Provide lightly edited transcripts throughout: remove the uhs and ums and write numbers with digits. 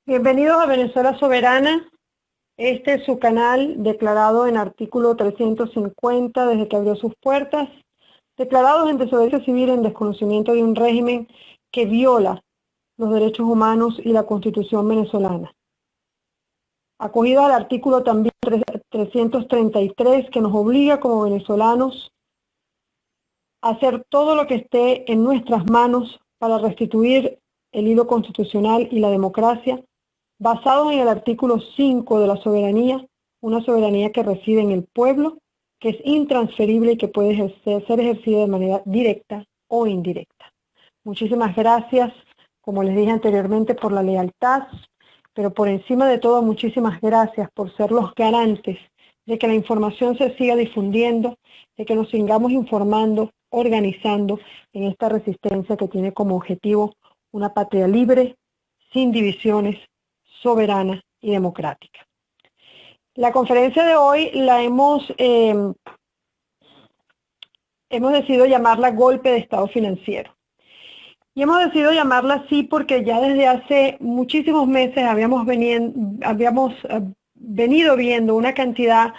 Bienvenidos a Venezuela Soberana. Este es su canal declarado en artículo 350 desde que abrió sus puertas, declarados en desobediencia civil en desconocimiento de un régimen que viola los derechos humanos y la Constitución venezolana. Acogido al artículo también 333 que nos obliga como venezolanos a hacer todo lo que esté en nuestras manos para restituir el hilo constitucional y la democracia, basado en el artículo 5 de la soberanía, una soberanía que reside en el pueblo, que es intransferible y que puede ser ejercida de manera directa o indirecta. Muchísimas gracias, como les dije anteriormente, por la lealtad, pero por encima de todo, muchísimas gracias por ser los garantes de que la información se siga difundiendo, de que nos sigamos informando, organizando en esta resistencia que tiene como objetivo una patria libre, sin divisiones, soberana y democrática. La conferencia de hoy la hemos decidido llamarla Golpe de Estado Financiero. Y hemos decidido llamarla así porque ya desde hace muchísimos meses habíamos venido viendo una cantidad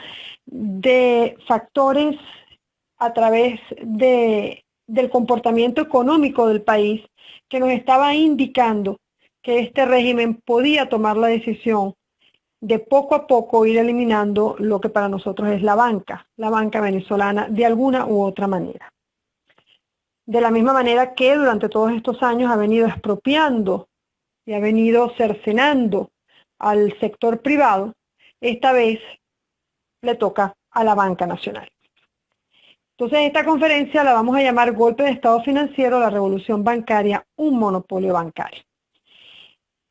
de factores a través del comportamiento económico del país que nos estaba indicando que este régimen podía tomar la decisión de poco a poco ir eliminando lo que para nosotros es la banca venezolana, de alguna u otra manera. De la misma manera que durante todos estos años ha venido expropiando y ha venido cercenando al sector privado, esta vez le toca a la banca nacional. Entonces esta conferencia la vamos a llamar Golpe de Estado Financiero, la Revolución Bancaria, un monopolio bancario.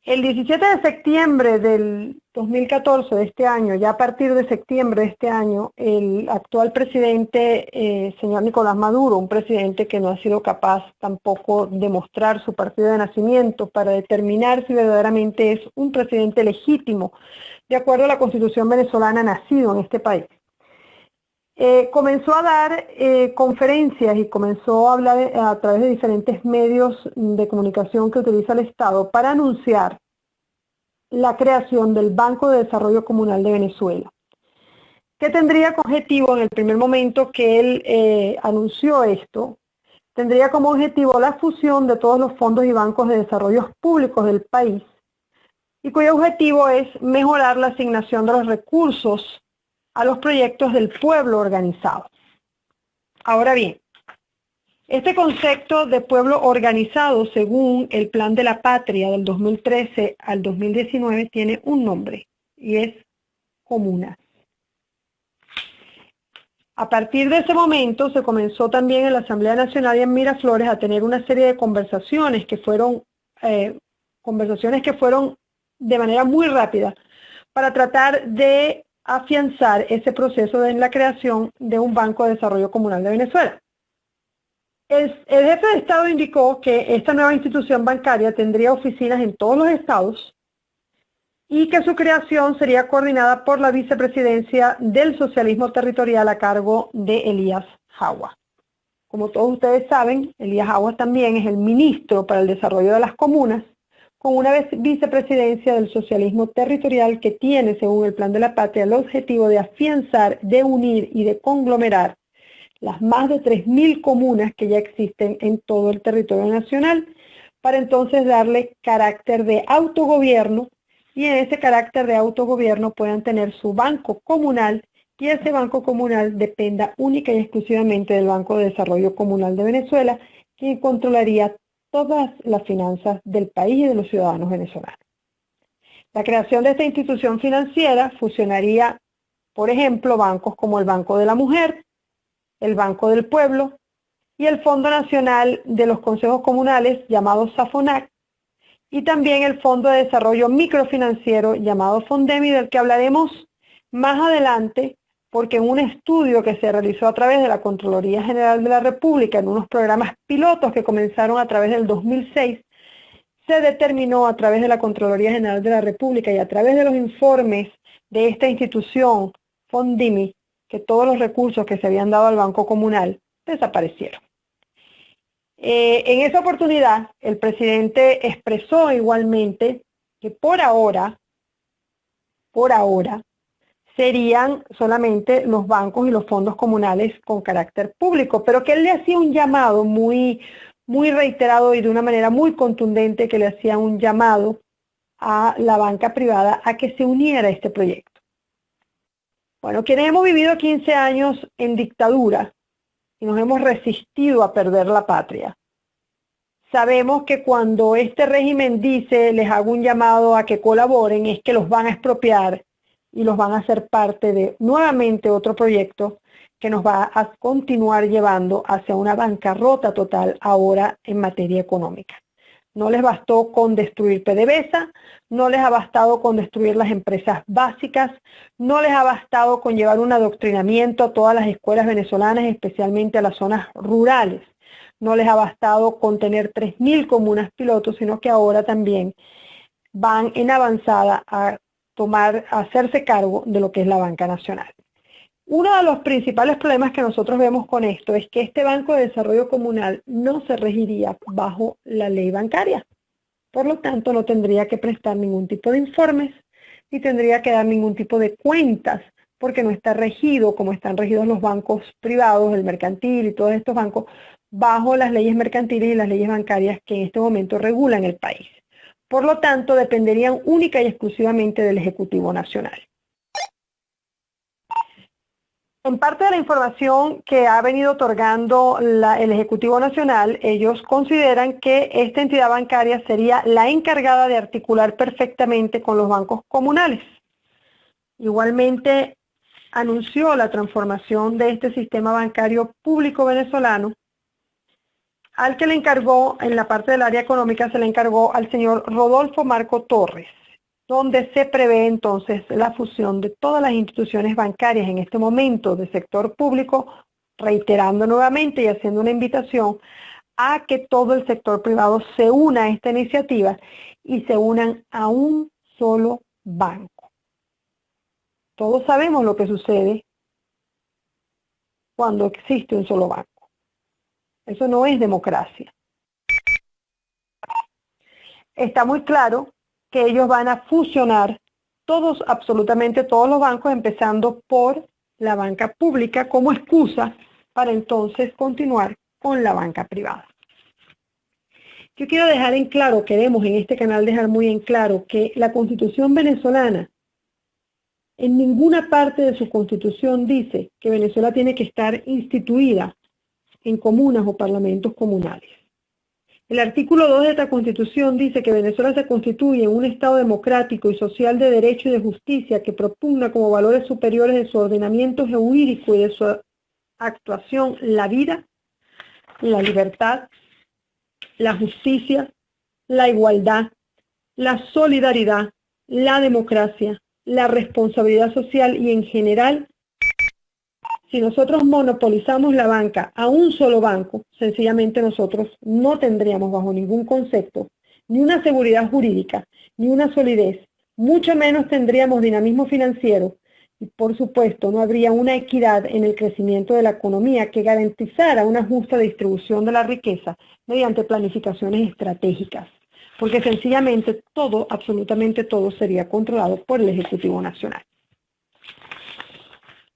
El 17 de septiembre del 2014 de este año, ya a partir de septiembre de este año, el actual presidente, señor Nicolás Maduro, un presidente que no ha sido capaz tampoco de mostrar su partido de nacimiento para determinar si verdaderamente es un presidente legítimo, de acuerdo a la Constitución venezolana, nacido en este país. Comenzó a dar conferencias y comenzó a hablar a través de diferentes medios de comunicación que utiliza el Estado para anunciar la creación del Banco de Desarrollo Comunal de Venezuela, que tendría como objetivo, en el primer momento que él anunció esto, tendría como objetivo la fusión de todos los fondos y bancos de desarrollo públicos del país, y cuyo objetivo es mejorar la asignación de los recursos a los proyectos del pueblo organizado. Ahora bien, este concepto de pueblo organizado, según el Plan de la Patria del 2013 al 2019, tiene un nombre, y es comunas. A partir de ese momento se comenzó también en la Asamblea Nacional y en Miraflores a tener una serie de conversaciones que fueron de manera muy rápida para tratar de afianzar ese proceso en la creación de un Banco de Desarrollo Comunal de Venezuela. El jefe de Estado indicó que esta nueva institución bancaria tendría oficinas en todos los estados y que su creación sería coordinada por la vicepresidencia del socialismo territorial a cargo de Elías Jagua. Como todos ustedes saben, Elías Jagua también es el ministro para el desarrollo de las comunas, con una vicepresidencia del socialismo territorial que tiene, según el Plan de la Patria, el objetivo de afianzar, de unir y de conglomerar las más de 3.000 comunas que ya existen en todo el territorio nacional, para entonces darle carácter de autogobierno, y en ese carácter de autogobierno puedan tener su banco comunal, y ese banco comunal dependa única y exclusivamente del Banco de Desarrollo Comunal de Venezuela, quien controlaría todas las finanzas del país y de los ciudadanos venezolanos. La creación de esta institución financiera fusionaría, por ejemplo, bancos como el Banco de la Mujer, el Banco del Pueblo y el Fondo Nacional de los Consejos Comunales, llamado SAFONAC, y también el Fondo de Desarrollo Microfinanciero, llamado FONDEMI, del que hablaremos más adelante, porque en un estudio que se realizó a través de la Contraloría General de la República, en unos programas pilotos que comenzaron a través del 2006, se determinó a través de la Contraloría General de la República y a través de los informes de esta institución, FONDEMI, que todos los recursos que se habían dado al Banco Comunal desaparecieron. En esa oportunidad, el presidente expresó igualmente que por ahora, serían solamente los bancos y los fondos comunales con carácter público, pero que él le hacía un llamado muy reiterado y de una manera muy contundente, que le hacía un llamado a la banca privada a que se uniera a este proyecto. Bueno, quienes hemos vivido 15 años en dictadura y nos hemos resistido a perder la patria, sabemos que cuando este régimen dice, les hago un llamado a que colaboren, es que los van a expropiar y los van a hacer parte de nuevamente otro proyecto que nos va a continuar llevando hacia una bancarrota total ahora en materia económica. No les bastó con destruir PDVSA, no les ha bastado con destruir las empresas básicas, no les ha bastado con llevar un adoctrinamiento a todas las escuelas venezolanas, especialmente a las zonas rurales. No les ha bastado con tener 3.000 comunas pilotos, sino que ahora también van en avanzada a hacerse cargo de lo que es la banca nacional. Uno de los principales problemas que nosotros vemos con esto es que este Banco de Desarrollo Comunal no se regiría bajo la ley bancaria. Por lo tanto, no tendría que prestar ningún tipo de informes, ni tendría que dar ningún tipo de cuentas, porque no está regido como están regidos los bancos privados, el mercantil y todos estos bancos, bajo las leyes mercantiles y las leyes bancarias que en este momento regulan el país. Por lo tanto, dependerían única y exclusivamente del Ejecutivo Nacional. En parte de la información que ha venido otorgando el Ejecutivo Nacional, ellos consideran que esta entidad bancaria sería la encargada de articular perfectamente con los bancos comunales. Igualmente, anunció la transformación de este sistema bancario público venezolano, al que le encargó, en la parte del área económica, se le encargó al señor Rodolfo Marco Torres, donde se prevé entonces la fusión de todas las instituciones bancarias en este momento del sector público, reiterando nuevamente y haciendo una invitación a que todo el sector privado se una a esta iniciativa y se unan a un solo banco. Todos sabemos lo que sucede cuando existe un solo banco. Eso no es democracia. Está muy claro que ellos van a fusionar absolutamente todos los bancos, empezando por la banca pública como excusa para entonces continuar con la banca privada. Yo quiero dejar en claro, queremos en este canal dejar muy en claro que la Constitución venezolana, en ninguna parte de su Constitución dice que Venezuela tiene que estar instituida en comunas o parlamentos comunales. El artículo 2 de esta Constitución dice que Venezuela se constituye en un Estado democrático y social de derecho y de justicia que propugna como valores superiores de su ordenamiento jurídico y de su actuación la vida, la libertad, la justicia, la igualdad, la solidaridad, la democracia, la responsabilidad social y en general. Si nosotros monopolizamos la banca a un solo banco, sencillamente nosotros no tendríamos bajo ningún concepto ni una seguridad jurídica, ni una solidez, mucho menos tendríamos dinamismo financiero y por supuesto no habría una equidad en el crecimiento de la economía que garantizara una justa distribución de la riqueza mediante planificaciones estratégicas, porque sencillamente todo, absolutamente todo sería controlado por el Ejecutivo Nacional.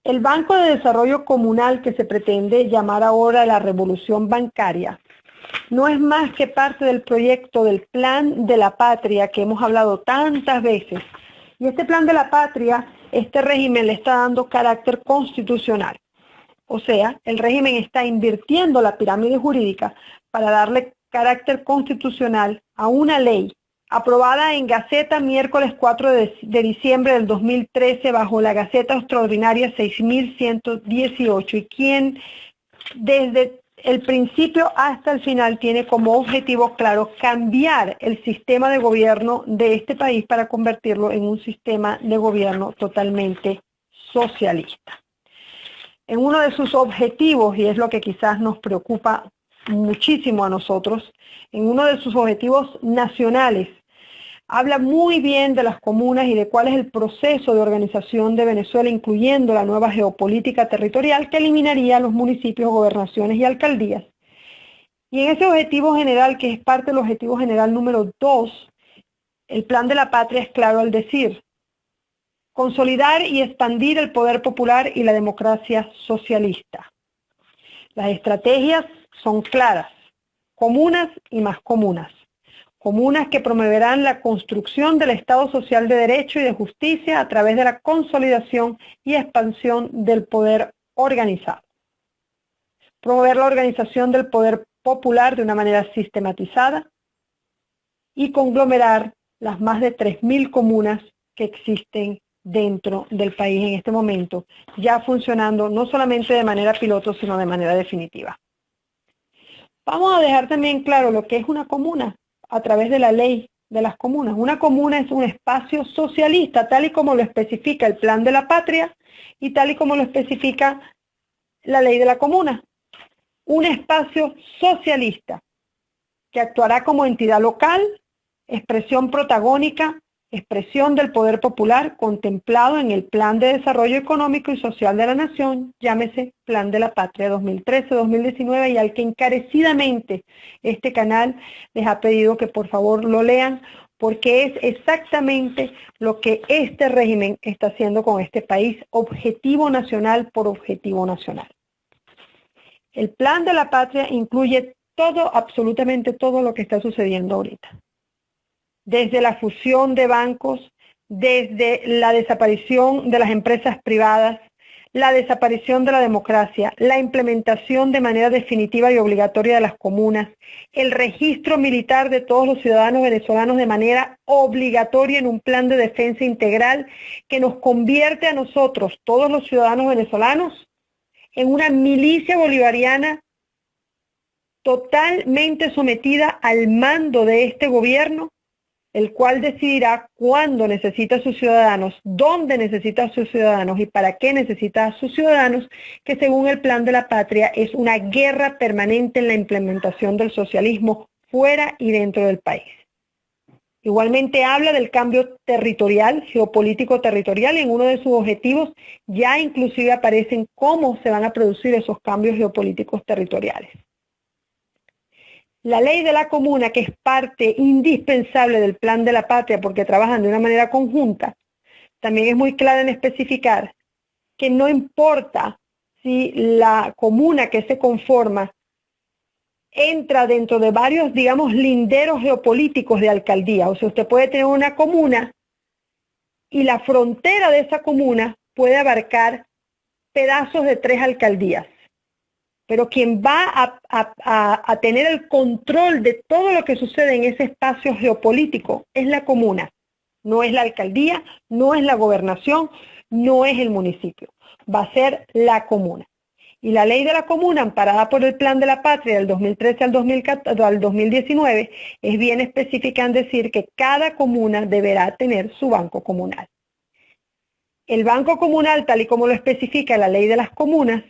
El Banco de Desarrollo Comunal, que se pretende llamar ahora la Revolución Bancaria, no es más que parte del proyecto del Plan de la Patria que hemos hablado tantas veces. Y este Plan de la Patria, este régimen le está dando carácter constitucional. O sea, el régimen está invirtiendo la pirámide jurídica para darle carácter constitucional a una ley aprobada en Gaceta miércoles 4 de diciembre del 2013 bajo la Gaceta Extraordinaria 6118 y quien desde el principio hasta el final tiene como objetivo claro cambiar el sistema de gobierno de este país para convertirlo en un sistema de gobierno totalmente socialista. En uno de sus objetivos, y es lo que quizás nos preocupa muchísimo a nosotros, en uno de sus objetivos nacionales, habla muy bien de las comunas y de cuál es el proceso de organización de Venezuela, incluyendo la nueva geopolítica territorial que eliminaría los municipios, gobernaciones y alcaldías. Y en ese objetivo general, que es parte del objetivo general número 2, El plan de la patria es claro al decir: consolidar y expandir el poder popular y la democracia socialista. Las estrategias son claras: comunas y más comunas. Comunas que promoverán la construcción del Estado social de derecho y de justicia a través de la consolidación y expansión del poder organizado. Promover la organización del poder popular de una manera sistematizada y conglomerar las más de 3.000 comunas que existen dentro del país en este momento, ya funcionando no solamente de manera piloto, sino de manera definitiva. Vamos a dejar también claro lo que es una comuna a través de la ley de las comunas. Una comuna es un espacio socialista, tal y como lo especifica el Plan de la Patria y tal y como lo especifica la ley de la comuna. Un espacio socialista que actuará como entidad local, expresión protagónica, expresión del poder popular contemplado en el Plan de Desarrollo Económico y Social de la Nación, llámese Plan de la Patria 2013-2019, y al que encarecidamente este canal les ha pedido que por favor lo lean, porque es exactamente lo que este régimen está haciendo con este país, objetivo nacional por objetivo nacional. El Plan de la Patria incluye todo, absolutamente todo lo que está sucediendo ahorita. Desde la fusión de bancos, desde la desaparición de las empresas privadas, la desaparición de la democracia, la implementación de manera definitiva y obligatoria de las comunas, el registro militar de todos los ciudadanos venezolanos de manera obligatoria en un plan de defensa integral que nos convierte a nosotros, todos los ciudadanos venezolanos, en una milicia bolivariana totalmente sometida al mando de este gobierno, el cual decidirá cuándo necesita a sus ciudadanos, dónde necesita a sus ciudadanos y para qué necesita a sus ciudadanos, que según el Plan de la Patria es una guerra permanente en la implementación del socialismo fuera y dentro del país. Igualmente habla del cambio territorial, geopolítico territorial, y en uno de sus objetivos ya inclusive aparecen cómo se van a producir esos cambios geopolíticos territoriales. La ley de la comuna, que es parte indispensable del Plan de la Patria porque trabajan de una manera conjunta, también es muy clara en especificar que no importa si la comuna que se conforma entra dentro de varios, digamos, linderos geopolíticos de alcaldía. O sea, usted puede tener una comuna y la frontera de esa comuna puede abarcar pedazos de 3 alcaldías. Pero quien va a tener el control de todo lo que sucede en ese espacio geopolítico es la comuna. No es la alcaldía, no es la gobernación, no es el municipio. Va a ser la comuna. Y la ley de la comuna, amparada por el Plan de la Patria del 2013 al 2019, es bien específica en decir que cada comuna deberá tener su banco comunal. El banco comunal, tal y como lo especifica la ley de las comunas,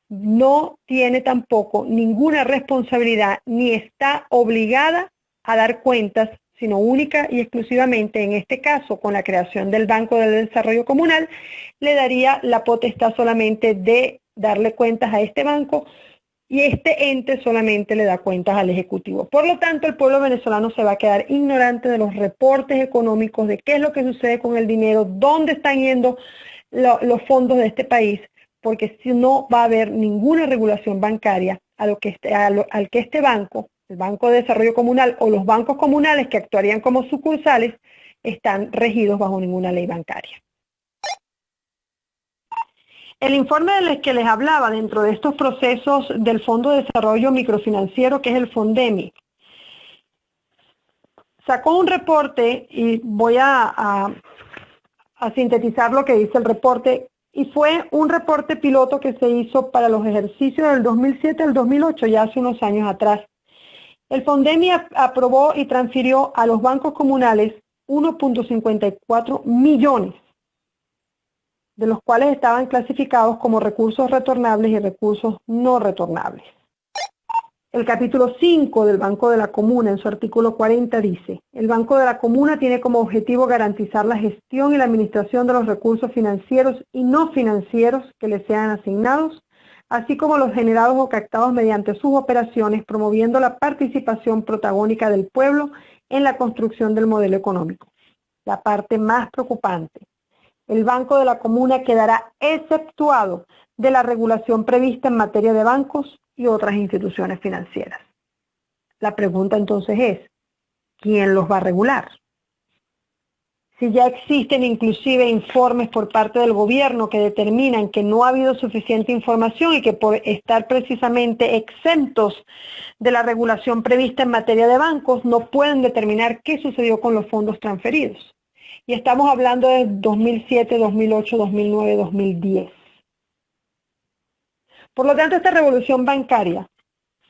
no tiene tampoco ninguna responsabilidad ni está obligada a dar cuentas, sino única y exclusivamente, en este caso, con la creación del Banco del Desarrollo Comunal, le daría la potestad solamente de darle cuentas a este banco y este ente solamente le da cuentas al Ejecutivo. Por lo tanto, el pueblo venezolano se va a quedar ignorante de los reportes económicos, de qué es lo que sucede con el dinero, dónde están yendo los fondos de este país, porque si no va a haber ninguna regulación bancaria al que este banco, el Banco de Desarrollo Comunal o los bancos comunales que actuarían como sucursales, están regidos bajo ninguna ley bancaria. El informe del que les hablaba dentro de estos procesos del Fondo de Desarrollo Microfinanciero, que es el FONDEMI, sacó un reporte, y voy a sintetizar lo que dice el reporte, y fue un reporte piloto que se hizo para los ejercicios del 2007 al 2008, ya hace unos años atrás. El FONDEMI aprobó y transfirió a los bancos comunales 1.54 millones, de los cuales estaban clasificados como recursos retornables y recursos no retornables. El capítulo 5 del Banco de la Comuna, en su artículo 40, dice: el Banco de la Comuna tiene como objetivo garantizar la gestión y la administración de los recursos financieros y no financieros que le sean asignados, así como los generados o captados mediante sus operaciones, promoviendo la participación protagónica del pueblo en la construcción del modelo económico. la parte más preocupante. El Banco de la Comuna quedará exceptuado de la regulación prevista en materia de bancos y otras instituciones financieras. La pregunta entonces es, ¿quién los va a regular? Si ya existen inclusive informes por parte del gobierno que determinan que no ha habido suficiente información y que por estar precisamente exentos de la regulación prevista en materia de bancos no pueden determinar qué sucedió con los fondos transferidos. Y estamos hablando de 2007, 2008, 2009, 2010. Por lo tanto, esta revolución bancaria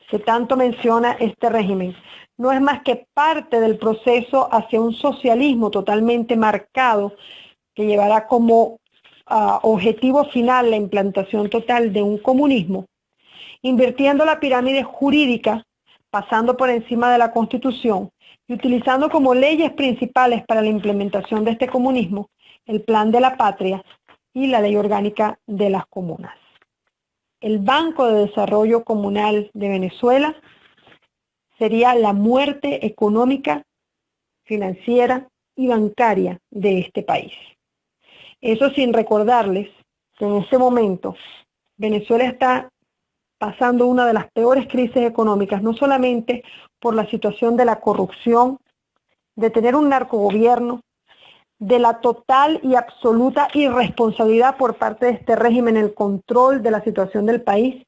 que tanto menciona este régimen no es más que parte del proceso hacia un socialismo totalmente marcado que llevará como objetivo final la implantación total de un comunismo, invirtiendo la pirámide jurídica, pasando por encima de la Constitución y utilizando como leyes principales para la implementación de este comunismo el Plan de la Patria y la Ley Orgánica de las Comunas. El Banco de Desarrollo Comunal de Venezuela sería la muerte económica, financiera y bancaria de este país. Eso sin recordarles que en este momento Venezuela está pasando una de las peores crisis económicas, no solamente por la situación de la corrupción, de tener un narcogobierno, de la total y absoluta irresponsabilidad por parte de este régimen en el control de la situación del país,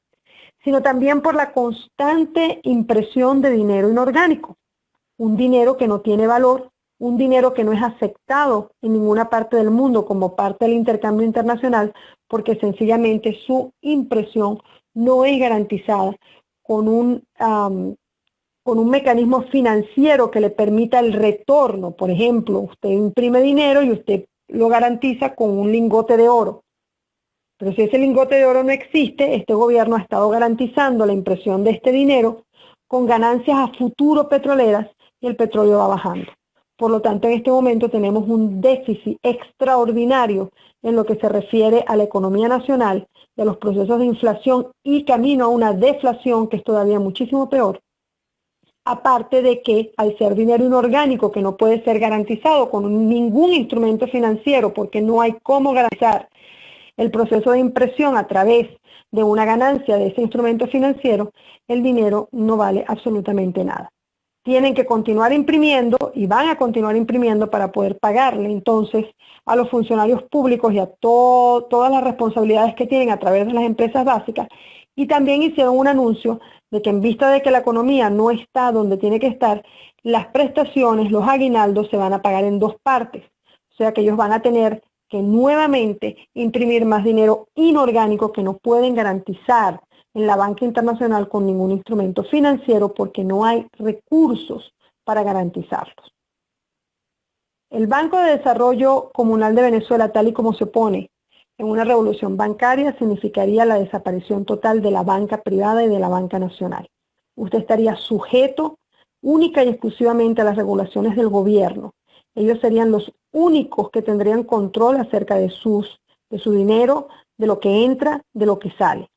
sino también por la constante impresión de dinero inorgánico, un dinero que no tiene valor, un dinero que no es aceptado en ninguna parte del mundo como parte del intercambio internacional, porque sencillamente su impresión no es garantizada con un mecanismo financiero que le permita el retorno. Por ejemplo, usted imprime dinero y usted lo garantiza con un lingote de oro. Pero si ese lingote de oro no existe, este gobierno ha estado garantizando la impresión de este dinero con ganancias a futuro petroleras y el petróleo va bajando. Por lo tanto, en este momento tenemos un déficit extraordinario en lo que se refiere a la economía nacional, de los procesos de inflación y camino a una deflación que es todavía muchísimo peor. Aparte de que al ser dinero inorgánico que no puede ser garantizado con ningún instrumento financiero porque no hay cómo garantizar el proceso de impresión a través de una ganancia de ese instrumento financiero, el dinero no vale absolutamente nada. Tienen que continuar imprimiendo y van a continuar imprimiendo para poder pagarle entonces a los funcionarios públicos y a todas las responsabilidades que tienen a través de las empresas básicas. Y también hicieron un anuncio de que en vista de que la economía no está donde tiene que estar, las prestaciones, los aguinaldos se van a pagar en dos partes. O sea que ellos van a tener que nuevamente imprimir más dinero inorgánico que no pueden garantizar en la banca internacional con ningún instrumento financiero porque no hay recursos para garantizarlos. El Banco de Desarrollo Comunal de Venezuela, tal y como se pone en una revolución bancaria, significaría la desaparición total de la banca privada y de la banca nacional. Usted estaría sujeto única y exclusivamente a las regulaciones del gobierno. Ellos serían los únicos que tendrían control acerca de su dinero, de lo que entra, de lo que sale.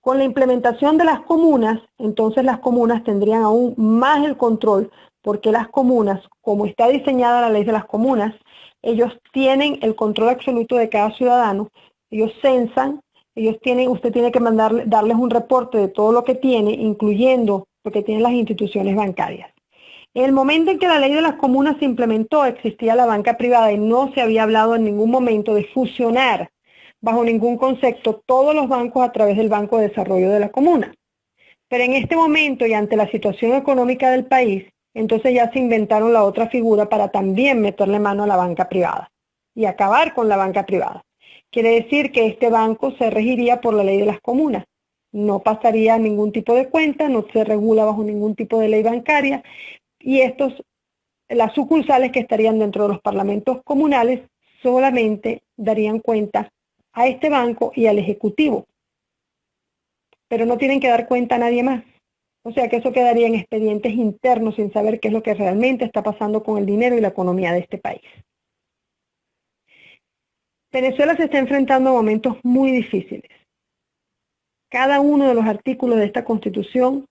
Con la implementación de las comunas, entonces las comunas tendrían aún más el control, porque las comunas, como está diseñada la ley de las comunas, ellos tienen el control absoluto de cada ciudadano, ellos censan, usted tiene que darles un reporte de todo lo que tiene, incluyendo lo que tienen las instituciones bancarias. En el momento en que la ley de las comunas se implementó, existía la banca privada y no se había hablado en ningún momento de fusionar bajo ningún concepto todos los bancos a través del Banco de Desarrollo de la Comuna. Pero en este momento y ante la situación económica del país, entonces ya se inventaron la otra figura para también meterle mano a la banca privada y acabar con la banca privada. Quiere decir que este banco se regiría por la ley de las comunas. No pasaría ningún tipo de cuenta, no se regula bajo ningún tipo de ley bancaria y las sucursales que estarían dentro de los parlamentos comunales solamente darían cuenta a este banco y al ejecutivo, pero no tienen que dar cuenta a nadie más. O sea que eso quedaría en expedientes internos sin saber qué es lo que realmente está pasando con el dinero y la economía de este país. Venezuela se está enfrentando a momentos muy difíciles. Cada uno de los artículos de esta Constitución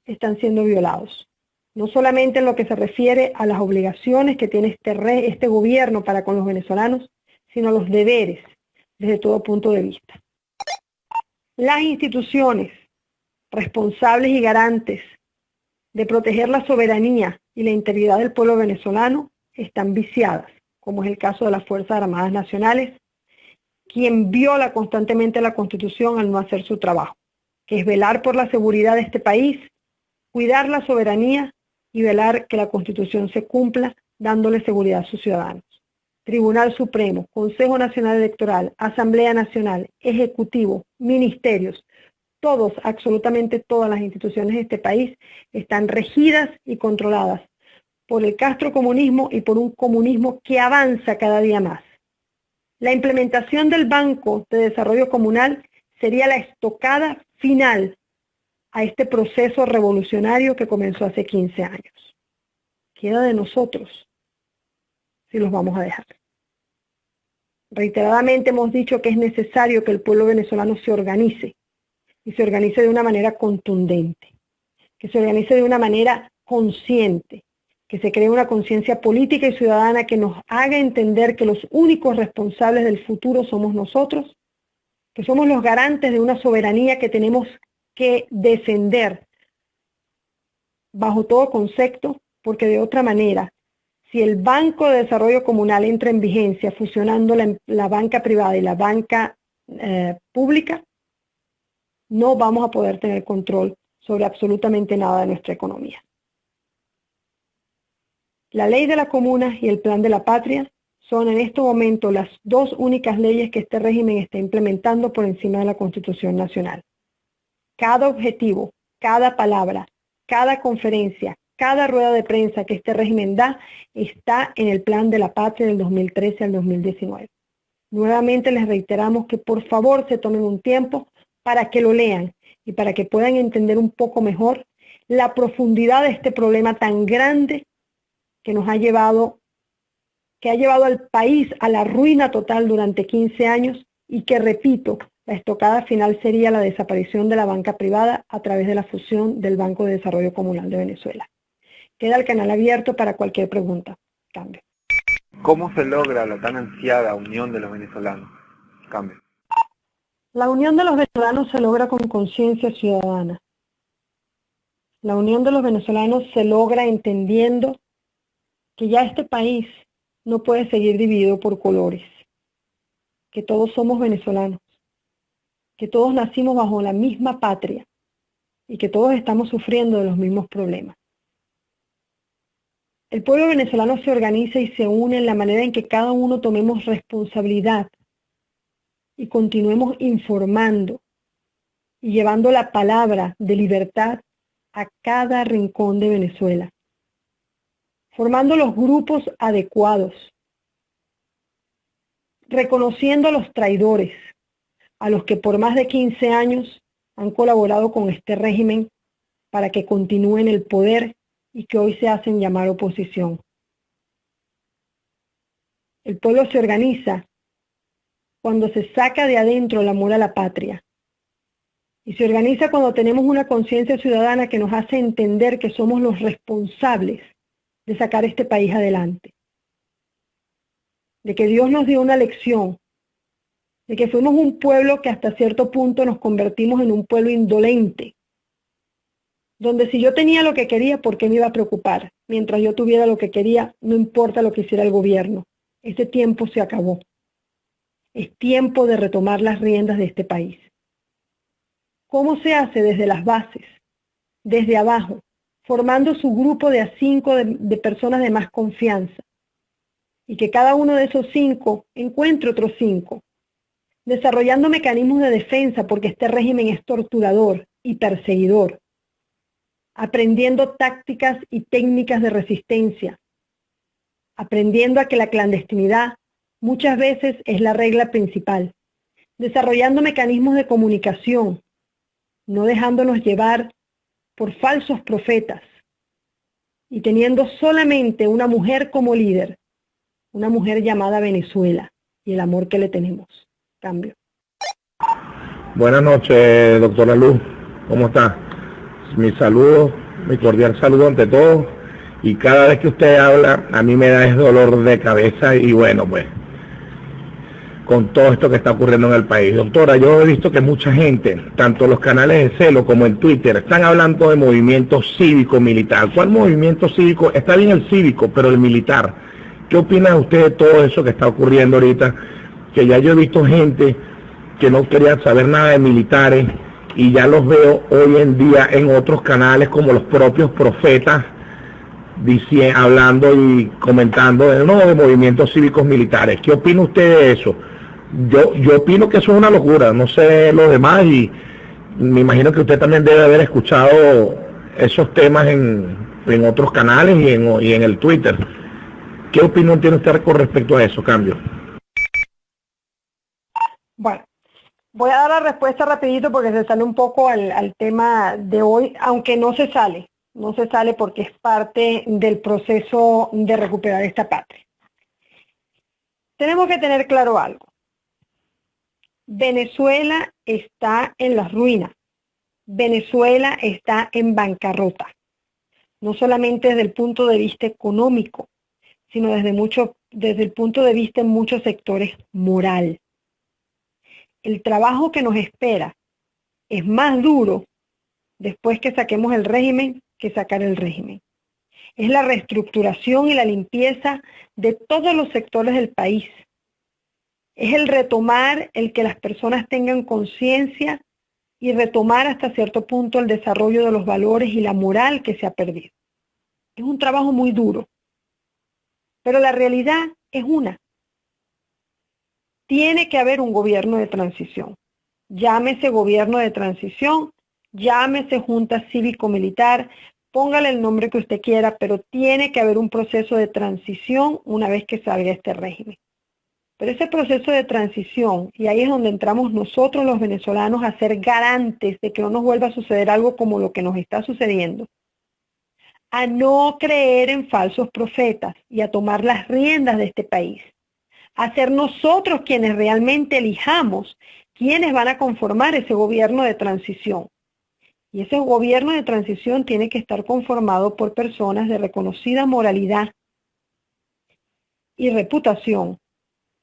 están siendo violados. no solamente en lo que se refiere a las obligaciones que tiene este gobierno para con los venezolanos, sino los deberes desde todo punto de vista. Las instituciones responsables y garantes de proteger la soberanía y la integridad del pueblo venezolano están viciadas, como es el caso de las Fuerzas Armadas Nacionales, quien viola constantemente la Constitución al no hacer su trabajo, que es velar por la seguridad de este país, cuidar la soberanía y velar que la Constitución se cumpla, dándole seguridad a sus ciudadanos. Tribunal Supremo, Consejo Nacional Electoral, Asamblea Nacional, Ejecutivo, ministerios, todos, absolutamente todas las instituciones de este país están regidas y controladas por el castrocomunismo y por un comunismo que avanza cada día más. La implementación del Banco de Desarrollo Comunal sería la estocada final a este proceso revolucionario que comenzó hace 15 años. Queda de nosotros si los vamos a dejar. Reiteradamente hemos dicho que es necesario que el pueblo venezolano se organice, y se organice de una manera contundente, que se organice de una manera consciente, que se cree una conciencia política y ciudadana que nos haga entender que los únicos responsables del futuro somos nosotros, que somos los garantes de una soberanía que tenemos que defender bajo todo concepto, porque de otra manera, si el Banco de Desarrollo Comunal entra en vigencia fusionando la banca privada y la banca pública, no vamos a poder tener control sobre absolutamente nada de nuestra economía. La ley de las comunas y el plan de la patria son en este momento las dos únicas leyes que este régimen está implementando por encima de la Constitución Nacional. Cada objetivo, cada palabra, cada conferencia, cada rueda de prensa que este régimen da está en el plan de la patria del 2013 al 2019. Nuevamente les reiteramos que por favor se tomen un tiempo para que lo lean y para que puedan entender un poco mejor la profundidad de este problema tan grande que nos ha llevado, que ha llevado al país a la ruina total durante 15 años y que, repito, la estocada final sería la desaparición de la banca privada a través de la fusión del Banco de Desarrollo Comunal de Venezuela. Queda el canal abierto para cualquier pregunta. Cambio. ¿Cómo se logra la tan ansiada unión de los venezolanos? Cambio. La unión de los venezolanos se logra con conciencia ciudadana. La unión de los venezolanos se logra entendiendo que ya este país no puede seguir dividido por colores, que todos somos venezolanos, que todos nacimos bajo la misma patria y que todos estamos sufriendo de los mismos problemas. El pueblo venezolano se organiza y se une en la manera en que cada uno tomemos responsabilidad y continuemos informando y llevando la palabra de libertad a cada rincón de Venezuela, formando los grupos adecuados, reconociendo a los traidores, a los que por más de 15 años han colaborado con este régimen para que continúe en el poder y que hoy se hacen llamar oposición. El pueblo se organiza cuando se saca de adentro el amor a la patria. Y se organiza cuando tenemos una conciencia ciudadana que nos hace entender que somos los responsables de sacar este país adelante. De que Dios nos dio una lección. De que fuimos un pueblo que hasta cierto punto nos convertimos en un pueblo indolente. Donde si yo tenía lo que quería, ¿por qué me iba a preocupar? Mientras yo tuviera lo que quería, no importa lo que hiciera el gobierno. Ese tiempo se acabó. Es tiempo de retomar las riendas de este país. ¿Cómo se hace? Desde las bases, desde abajo, formando su grupo de a 5 de personas de más confianza. Y que cada uno de esos 5 encuentre otros 5. Desarrollando mecanismos de defensa porque este régimen es torturador y perseguidor. Aprendiendo tácticas y técnicas de resistencia. Aprendiendo a que la clandestinidad muchas veces es la regla principal. Desarrollando mecanismos de comunicación, no dejándonos llevar por falsos profetas y teniendo solamente una mujer como líder, una mujer llamada Venezuela y el amor que le tenemos. Cambio. Buenas noches, doctora Luz. ¿Cómo está? Mis saludos Mi cordial saludo ante todos. Y cada vez que usted habla, a mí me da ese dolor de cabeza y bueno, pues, con todo esto que está ocurriendo en el país. Doctora, yo he visto que mucha gente, tanto en los canales de Celo como en Twitter, están hablando de movimiento cívico-militar. ¿Cuál movimiento cívico? Está bien el cívico, pero el militar. ¿Qué opina usted de todo eso que está ocurriendo ahorita? Que ya yo he visto gente que no quería saber nada de militares y ya los veo hoy en día en otros canales como los propios profetas hablando y comentando de movimientos cívicos militares. ¿Qué opina usted de eso? Yo opino que eso es una locura, no sé los demás y me imagino que usted también debe haber escuchado esos temas en otros canales y en el Twitter. ¿Qué opinión tiene usted con respecto a eso, Cambio? Bueno, voy a dar la respuesta rapidito porque se sale un poco al tema de hoy, aunque no se sale porque es parte del proceso de recuperar esta patria. Tenemos que tener claro algo. Venezuela está en las ruinas. Venezuela está en bancarrota. No solamente desde el punto de vista económico, sino desde el punto de vista en muchos sectores moral. El trabajo que nos espera es más duro después que saquemos el régimen que sacar el régimen. Es la reestructuración y la limpieza de todos los sectores del país. Es el retomar el que las personas tengan conciencia y retomar hasta cierto punto el desarrollo de los valores y la moral que se ha perdido. Es un trabajo muy duro, pero la realidad es una. Tiene que haber un gobierno de transición. Llámese gobierno de transición, llámese junta cívico-militar, póngale el nombre que usted quiera, pero tiene que haber un proceso de transición una vez que salga este régimen. Pero ese proceso de transición, y ahí es donde entramos nosotros los venezolanos a ser garantes de que no nos vuelva a suceder algo como lo que nos está sucediendo, a no creer en falsos profetas y a tomar las riendas de este país, a ser nosotros quienes realmente elijamos quiénes van a conformar ese gobierno de transición. Y ese gobierno de transición tiene que estar conformado por personas de reconocida moralidad y reputación,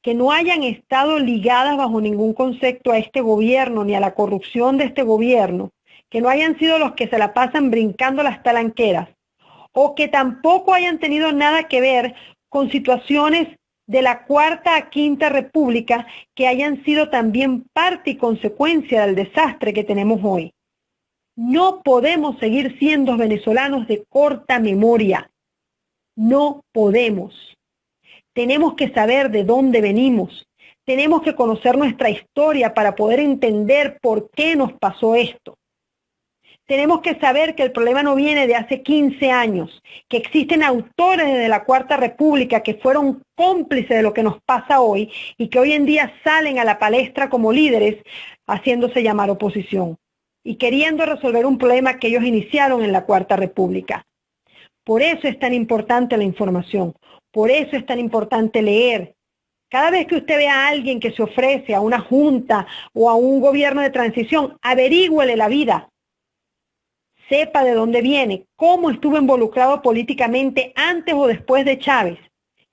que no hayan estado ligadas bajo ningún concepto a este gobierno ni a la corrupción de este gobierno, que no hayan sido los que se la pasan brincando las talanqueras, o que tampoco hayan tenido nada que ver con situaciones de la Cuarta a Quinta República que hayan sido también parte y consecuencia del desastre que tenemos hoy. No podemos seguir siendo venezolanos de corta memoria. No podemos. Tenemos que saber de dónde venimos. Tenemos que conocer nuestra historia para poder entender por qué nos pasó esto. Tenemos que saber que el problema no viene de hace 15 años, que existen autores de la Cuarta República que fueron cómplices de lo que nos pasa hoy y que hoy en día salen a la palestra como líderes haciéndose llamar oposición y queriendo resolver un problema que ellos iniciaron en la Cuarta República. Por eso es tan importante la información, por eso es tan importante leer. Cada vez que usted vea a alguien que se ofrece a una junta o a un gobierno de transición, averígüele la vida. Sepa de dónde viene, cómo estuvo involucrado políticamente antes o después de Chávez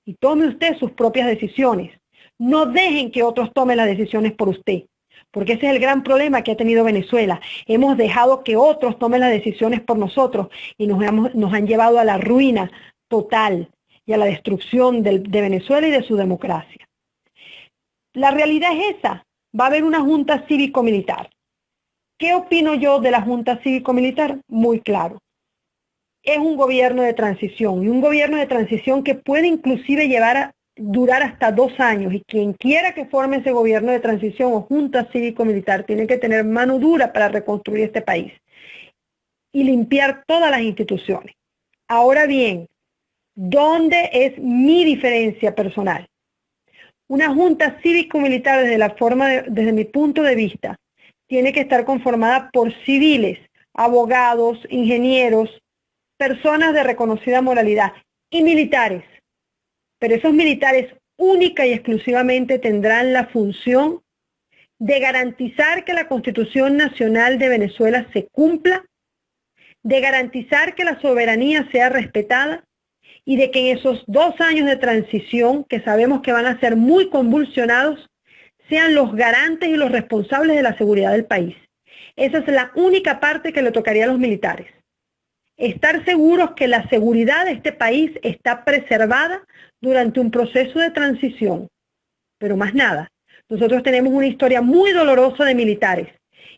y tome usted sus propias decisiones. No dejen que otros tomen las decisiones por usted, porque ese es el gran problema que ha tenido Venezuela. Hemos dejado que otros tomen las decisiones por nosotros y nos han llevado a la ruina total y a la destrucción de Venezuela y de su democracia. La realidad es esa, va a haber una junta cívico-militar. ¿Qué opino yo de la Junta Cívico-Militar? Muy claro. Es un gobierno de transición y un gobierno de transición que puede inclusive durar hasta 2 años y quien quiera que forme ese gobierno de transición o Junta Cívico-Militar tiene que tener mano dura para reconstruir este país y limpiar todas las instituciones. Ahora bien, ¿dónde es mi diferencia personal? Una Junta Cívico-Militar desde mi punto de vista, tiene que estar conformada por civiles, abogados, ingenieros, personas de reconocida moralidad y militares. Pero esos militares única y exclusivamente tendrán la función de garantizar que la Constitución Nacional de Venezuela se cumpla, de garantizar que la soberanía sea respetada y de que en esos 2 años de transición, que sabemos que van a ser muy convulsionados, sean los garantes y los responsables de la seguridad del país. Esa es la única parte que le tocaría a los militares. Estar seguros que la seguridad de este país está preservada durante un proceso de transición. Pero más nada. Nosotros tenemos una historia muy dolorosa de militares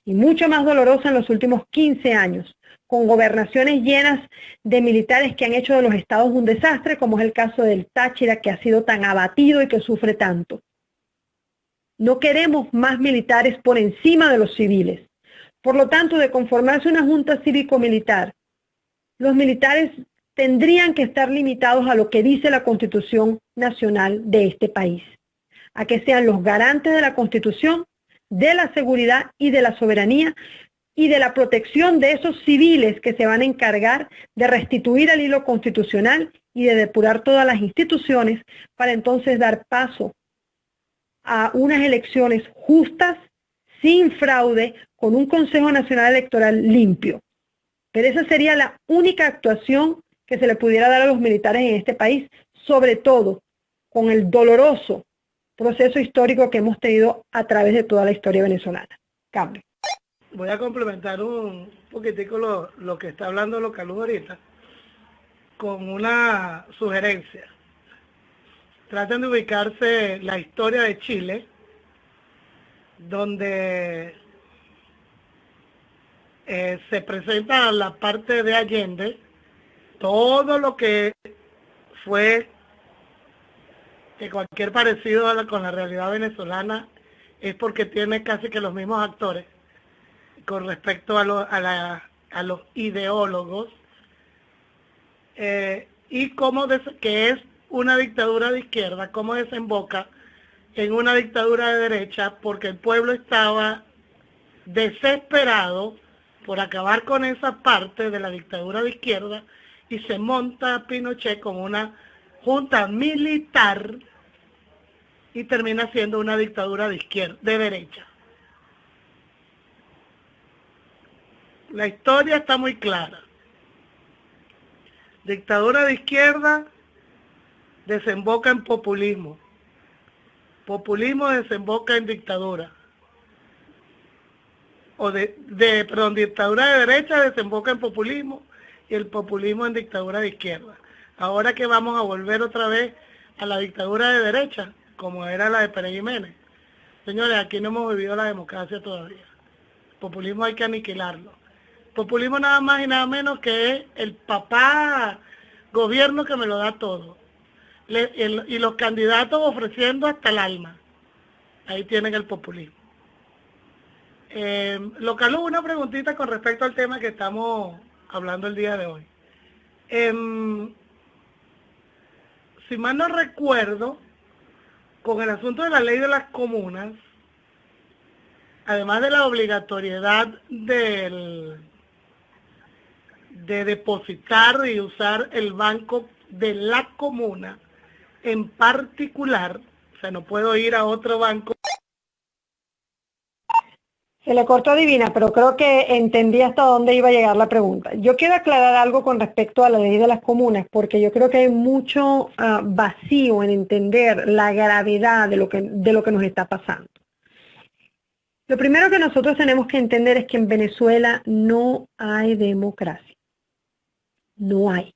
y mucho más dolorosa en los últimos 15 años, con gobernaciones llenas de militares que han hecho de los estados un desastre, como es el caso del Táchira, que ha sido tan abatido y que sufre tanto. No queremos más militares por encima de los civiles. Por lo tanto, de conformarse una junta cívico-militar, los militares tendrían que estar limitados a lo que dice la Constitución Nacional de este país, a que sean los garantes de la Constitución, de la seguridad y de la soberanía y de la protección de esos civiles que se van a encargar de restituir el hilo constitucional y de depurar todas las instituciones para entonces dar paso a unas elecciones justas, sin fraude, con un Consejo Nacional Electoral limpio. Pero esa sería la única actuación que se le pudiera dar a los militares en este país, sobre todo con el doloroso proceso histórico que hemos tenido a través de toda la historia venezolana. Cambio. Voy a complementar un poquitico lo que está hablando Localuz ahorita con una sugerencia. Traten de ubicarse la historia de Chile, donde se presenta la parte de Allende, todo lo que fue cualquier parecido con la realidad venezolana es porque tiene casi que los mismos actores con respecto a los ideólogos, y cómo que es una dictadura de izquierda, cómo desemboca en una dictadura de derecha, porque el pueblo estaba desesperado por acabar con esa parte de la dictadura de izquierda y se monta Pinochet con una junta militar y termina siendo una dictadura de izquierda, de derecha. La historia está muy clara. Dictadura de izquierda desemboca en populismo. Populismo desemboca en dictadura. Dictadura de derecha desemboca en populismo y el populismo en dictadura de izquierda. Ahora que vamos a volver otra vez a la dictadura de derecha, como era la de Pérez Jiménez. Señores, aquí no hemos vivido la democracia todavía. El populismo hay que aniquilarlo. Populismo nada más y nada menos que es el papá gobierno que me lo da todo. Y los candidatos ofreciendo hasta el alma. Ahí tienen el populismo. Localuz, una preguntita con respecto al tema que estamos hablando el día de hoy. Si mal no recuerdo, con el asunto de la ley de las comunas, además de la obligatoriedad de depositar y usar el banco de la comuna en particular, o sea, no puedo ir a otro banco. Se le cortó Divina, pero creo que entendí hasta dónde iba a llegar la pregunta. Yo quiero aclarar algo con respecto a la ley de las comunas, porque yo creo que hay mucho vacío en entender la gravedad de lo que nos está pasando. Lo primero que nosotros tenemos que entender es que en Venezuela no hay democracia. No hay.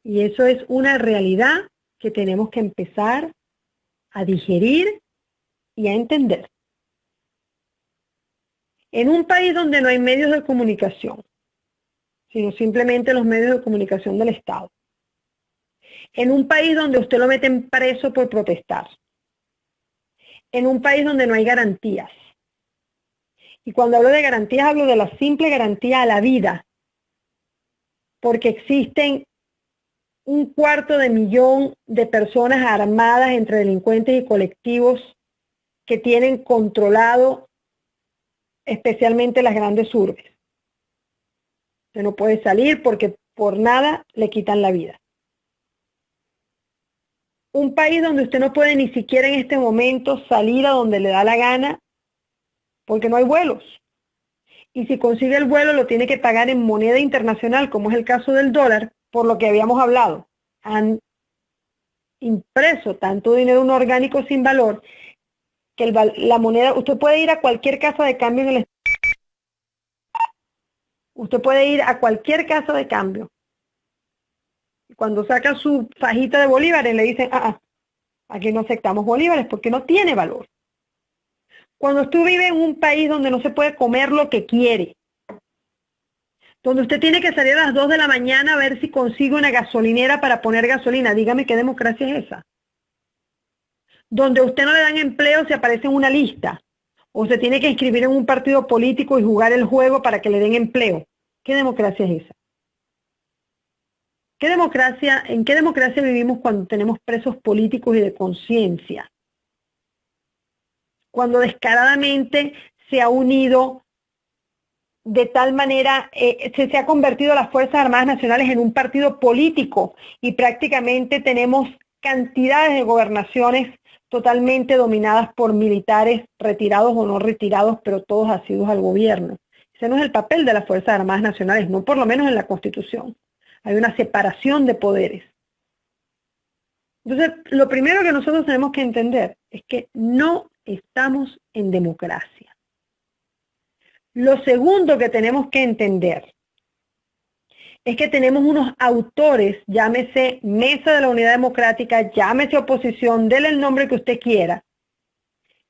Y eso es una realidad que tenemos que empezar a digerir y a entender. En un país donde no hay medios de comunicación, sino simplemente los medios de comunicación del Estado. En un país donde usted lo meten preso por protestar. En un país donde no hay garantías. Y cuando hablo de garantías, hablo de la simple garantía a la vida. Porque existen 250.000 de personas armadas entre delincuentes y colectivos que tienen controlado especialmente las grandes urbes. Usted no puede salir porque por nada le quitan la vida. Un país donde usted no puede ni siquiera en este momento salir a donde le da la gana porque no hay vuelos. y si consigue el vuelo lo tiene que pagar en moneda internacional, como es el caso del dólar, por lo que habíamos hablado. Han impreso tanto dinero en orgánico sin valor que la moneda, usted puede ir a cualquier casa de cambio en el usted puede ir a cualquier casa de cambio. Cuando saca su fajita de bolívares le dicen, aquí no aceptamos bolívares porque no tiene valor. Cuando usted vive en un país donde no se puede comer lo que quiere, donde usted tiene que salir a las 2 de la mañana a ver si consigue una gasolinera para poner gasolina, dígame qué democracia es esa. Donde a usted no le dan empleo si aparece en una lista, o se tiene que inscribir en un partido político y jugar el juego para que le den empleo. ¿Qué democracia es esa? ¿En qué democracia vivimos cuando tenemos presos políticos y de conciencia? Cuando descaradamente se ha unido de tal manera, se ha convertido las Fuerzas Armadas Nacionales en un partido político y prácticamente tenemos cantidades de gobernaciones totalmente dominadas por militares retirados o no retirados, pero todos asiduos al gobierno. Ese no es el papel de las Fuerzas Armadas Nacionales, no por lo menos en la Constitución. Hay una separación de poderes. Entonces, lo primero que nosotros tenemos que entender es que no estamos en democracia. Lo segundo que tenemos que entender es que tenemos unos autores, llámese Mesa de la Unidad Democrática, llámese oposición, déle el nombre que usted quiera,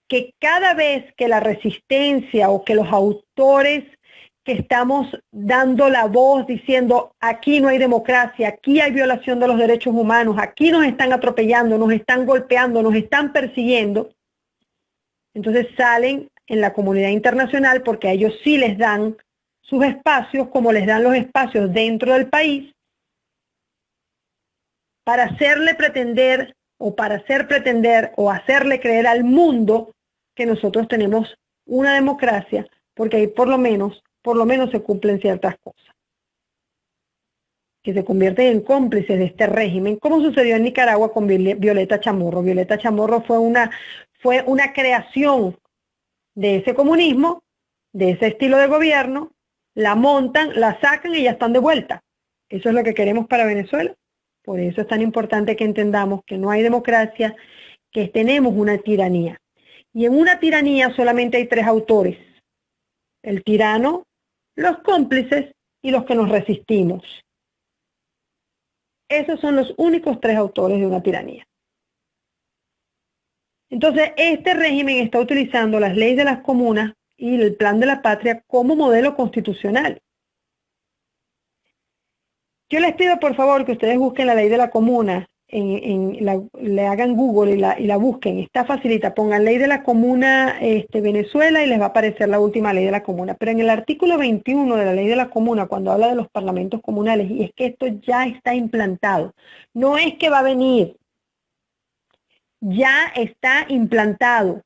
que cada vez que la resistencia o que los autores que estamos dando la voz diciendo aquí no hay democracia, aquí hay violación de los derechos humanos, aquí nos están atropellando, nos están golpeando, nos están persiguiendo, entonces salen en la comunidad internacional porque a ellos sí les dan sus espacios como les dan los espacios dentro del país para hacerle pretender o para hacer pretender o hacerle creer al mundo que nosotros tenemos una democracia porque ahí por lo menos se cumplen ciertas cosas. Que se convierten en cómplices de este régimen, como sucedió en Nicaragua con Violeta Chamorro. Violeta Chamorro fue una creación de ese comunismo, de ese estilo de gobierno, la montan, la sacan y ya están de vuelta. Eso es lo que queremos para Venezuela. Por eso es tan importante que entendamos que no hay democracia, que tenemos una tiranía. Y en una tiranía solamente hay tres autores: el tirano, los cómplices y los que nos resistimos. Esos son los únicos tres autores de una tiranía. Entonces, este régimen está utilizando las leyes de las comunas y el plan de la patria como modelo constitucional. Yo les pido por favor que ustedes busquen la ley de la comuna, le hagan Google y la busquen, está facilita, pongan ley de la comuna Venezuela y les va a aparecer la última ley de la comuna. Pero en el artículo 21 de la ley de la comuna, cuando habla de los parlamentos comunales, y es que esto ya está implantado, no es que va a venir, ya está implantado.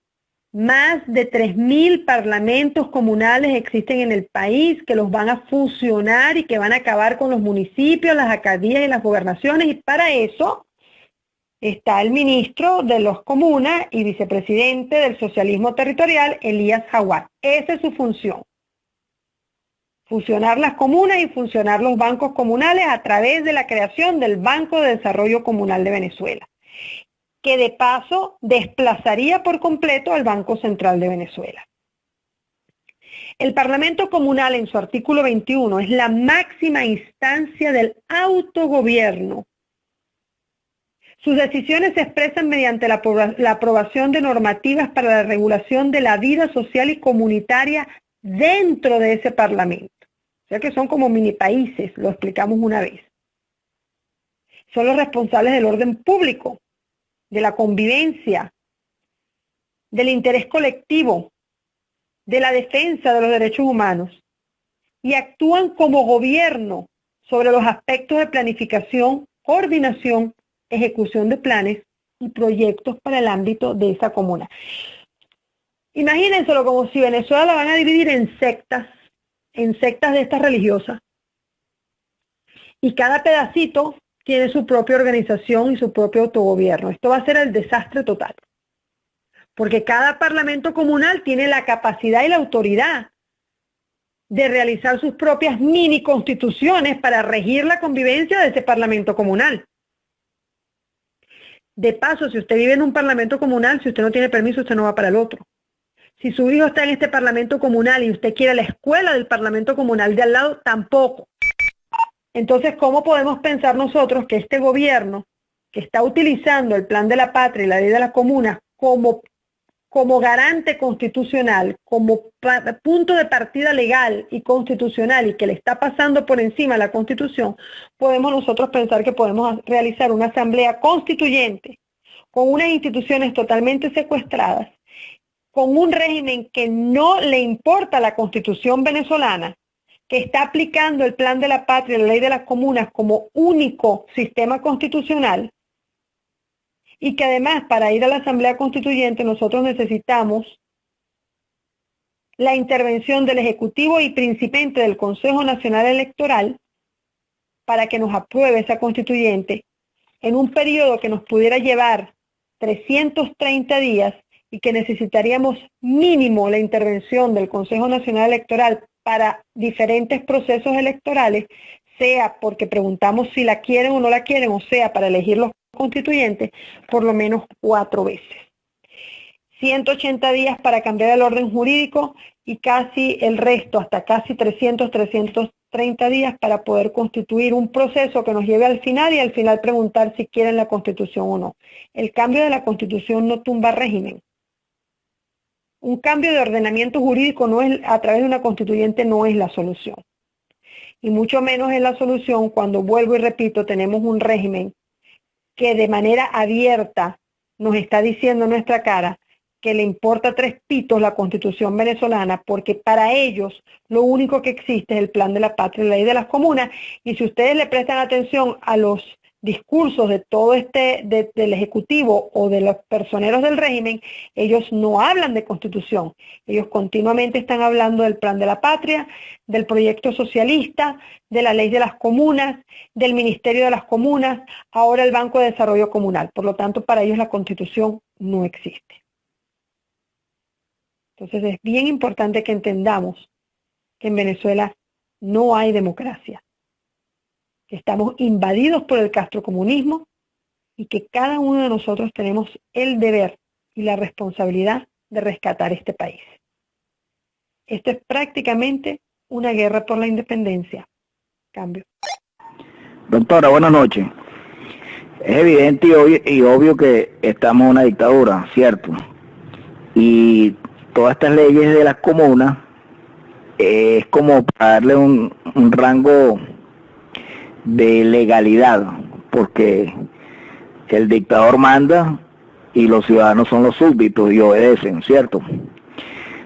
Más de 3.000 parlamentos comunales existen en el país que los van a fusionar y que van a acabar con los municipios, las alcaldías y las gobernaciones, y para eso está el ministro de los comunas y vicepresidente del socialismo territorial, Elías Jawad. Esa es su función. Fusionar las comunas y funcionar los bancos comunales a través de la creación del Banco de Desarrollo Comunal de Venezuela, que de paso desplazaría por completo al Banco Central de Venezuela. El Parlamento Comunal en su artículo 21 es la máxima instancia del autogobierno. Sus decisiones se expresan mediante la aprobación de normativas para la regulación de la vida social y comunitaria dentro de ese Parlamento. O sea que son como mini países, lo explicamos una vez. Son los responsables del orden público, de la convivencia, del interés colectivo, de la defensa de los derechos humanos, y actúan como gobierno sobre los aspectos de planificación, coordinación, ejecución de planes y proyectos para el ámbito de esa comuna. Imagínenselo como si Venezuela la van a dividir en sectas de estas religiosas, y cada pedacito tiene su propia organización y su propio autogobierno. Esto va a ser el desastre total. Porque cada parlamento comunal tiene la capacidad y la autoridad de realizar sus propias mini constituciones para regir la convivencia de ese parlamento comunal. De paso, si usted vive en un parlamento comunal, si usted no tiene permiso, usted no va para el otro. Si su hijo está en este parlamento comunal y usted quiere la escuela del parlamento comunal de al lado, tampoco. Entonces, ¿cómo podemos pensar nosotros que este gobierno, que está utilizando el Plan de la Patria y la Ley de las Comunas como garante constitucional, como punto de partida legal y constitucional, y que le está pasando por encima la Constitución, podemos nosotros pensar que podemos realizar una asamblea constituyente con unas instituciones totalmente secuestradas, con un régimen que no le importa a la Constitución venezolana, que está aplicando el Plan de la Patria y la Ley de las Comunas como único sistema constitucional, y que además para ir a la Asamblea Constituyente nosotros necesitamos la intervención del Ejecutivo y principalmente del Consejo Nacional Electoral para que nos apruebe esa constituyente en un periodo que nos pudiera llevar 330 días y que necesitaríamos mínimo la intervención del Consejo Nacional Electoral para diferentes procesos electorales, sea porque preguntamos si la quieren o no la quieren, o sea para elegir los constituyentes, por lo menos 4 veces. 180 días para cambiar el orden jurídico y casi el resto, hasta casi 330 días para poder constituir un proceso que nos lleve al final y al final preguntar si quieren la Constitución o no. El cambio de la Constitución no tumba régimen. Un cambio de ordenamiento jurídico no es, a través de una constituyente no es la solución. Y mucho menos es la solución cuando, vuelvo y repito, tenemos un régimen que de manera abierta nos está diciendo en nuestra cara que le importa 3 pitos la Constitución venezolana, porque para ellos lo único que existe es el Plan de la Patria y la Ley de las Comunas, y si ustedes le prestan atención a los discursos de todo del Ejecutivo o de los personeros del régimen, ellos no hablan de Constitución, ellos continuamente están hablando del Plan de la Patria, del proyecto socialista, de la Ley de las Comunas, del Ministerio de las Comunas, ahora el Banco de Desarrollo Comunal. Por lo tanto, para ellos la Constitución no existe. Entonces es bien importante que entendamos que en Venezuela no hay democracia, que estamos invadidos por el castrocomunismo y que cada uno de nosotros tenemos el deber y la responsabilidad de rescatar este país. Esto es prácticamente una guerra por la independencia. Cambio. Doctora, buenas noches. Es evidente y obvio que estamos en una dictadura, ¿cierto? Y todas estas leyes de las comunas es como para darle un rango de legalidad, porque el dictador manda y los ciudadanos son los súbditos y obedecen, ¿cierto?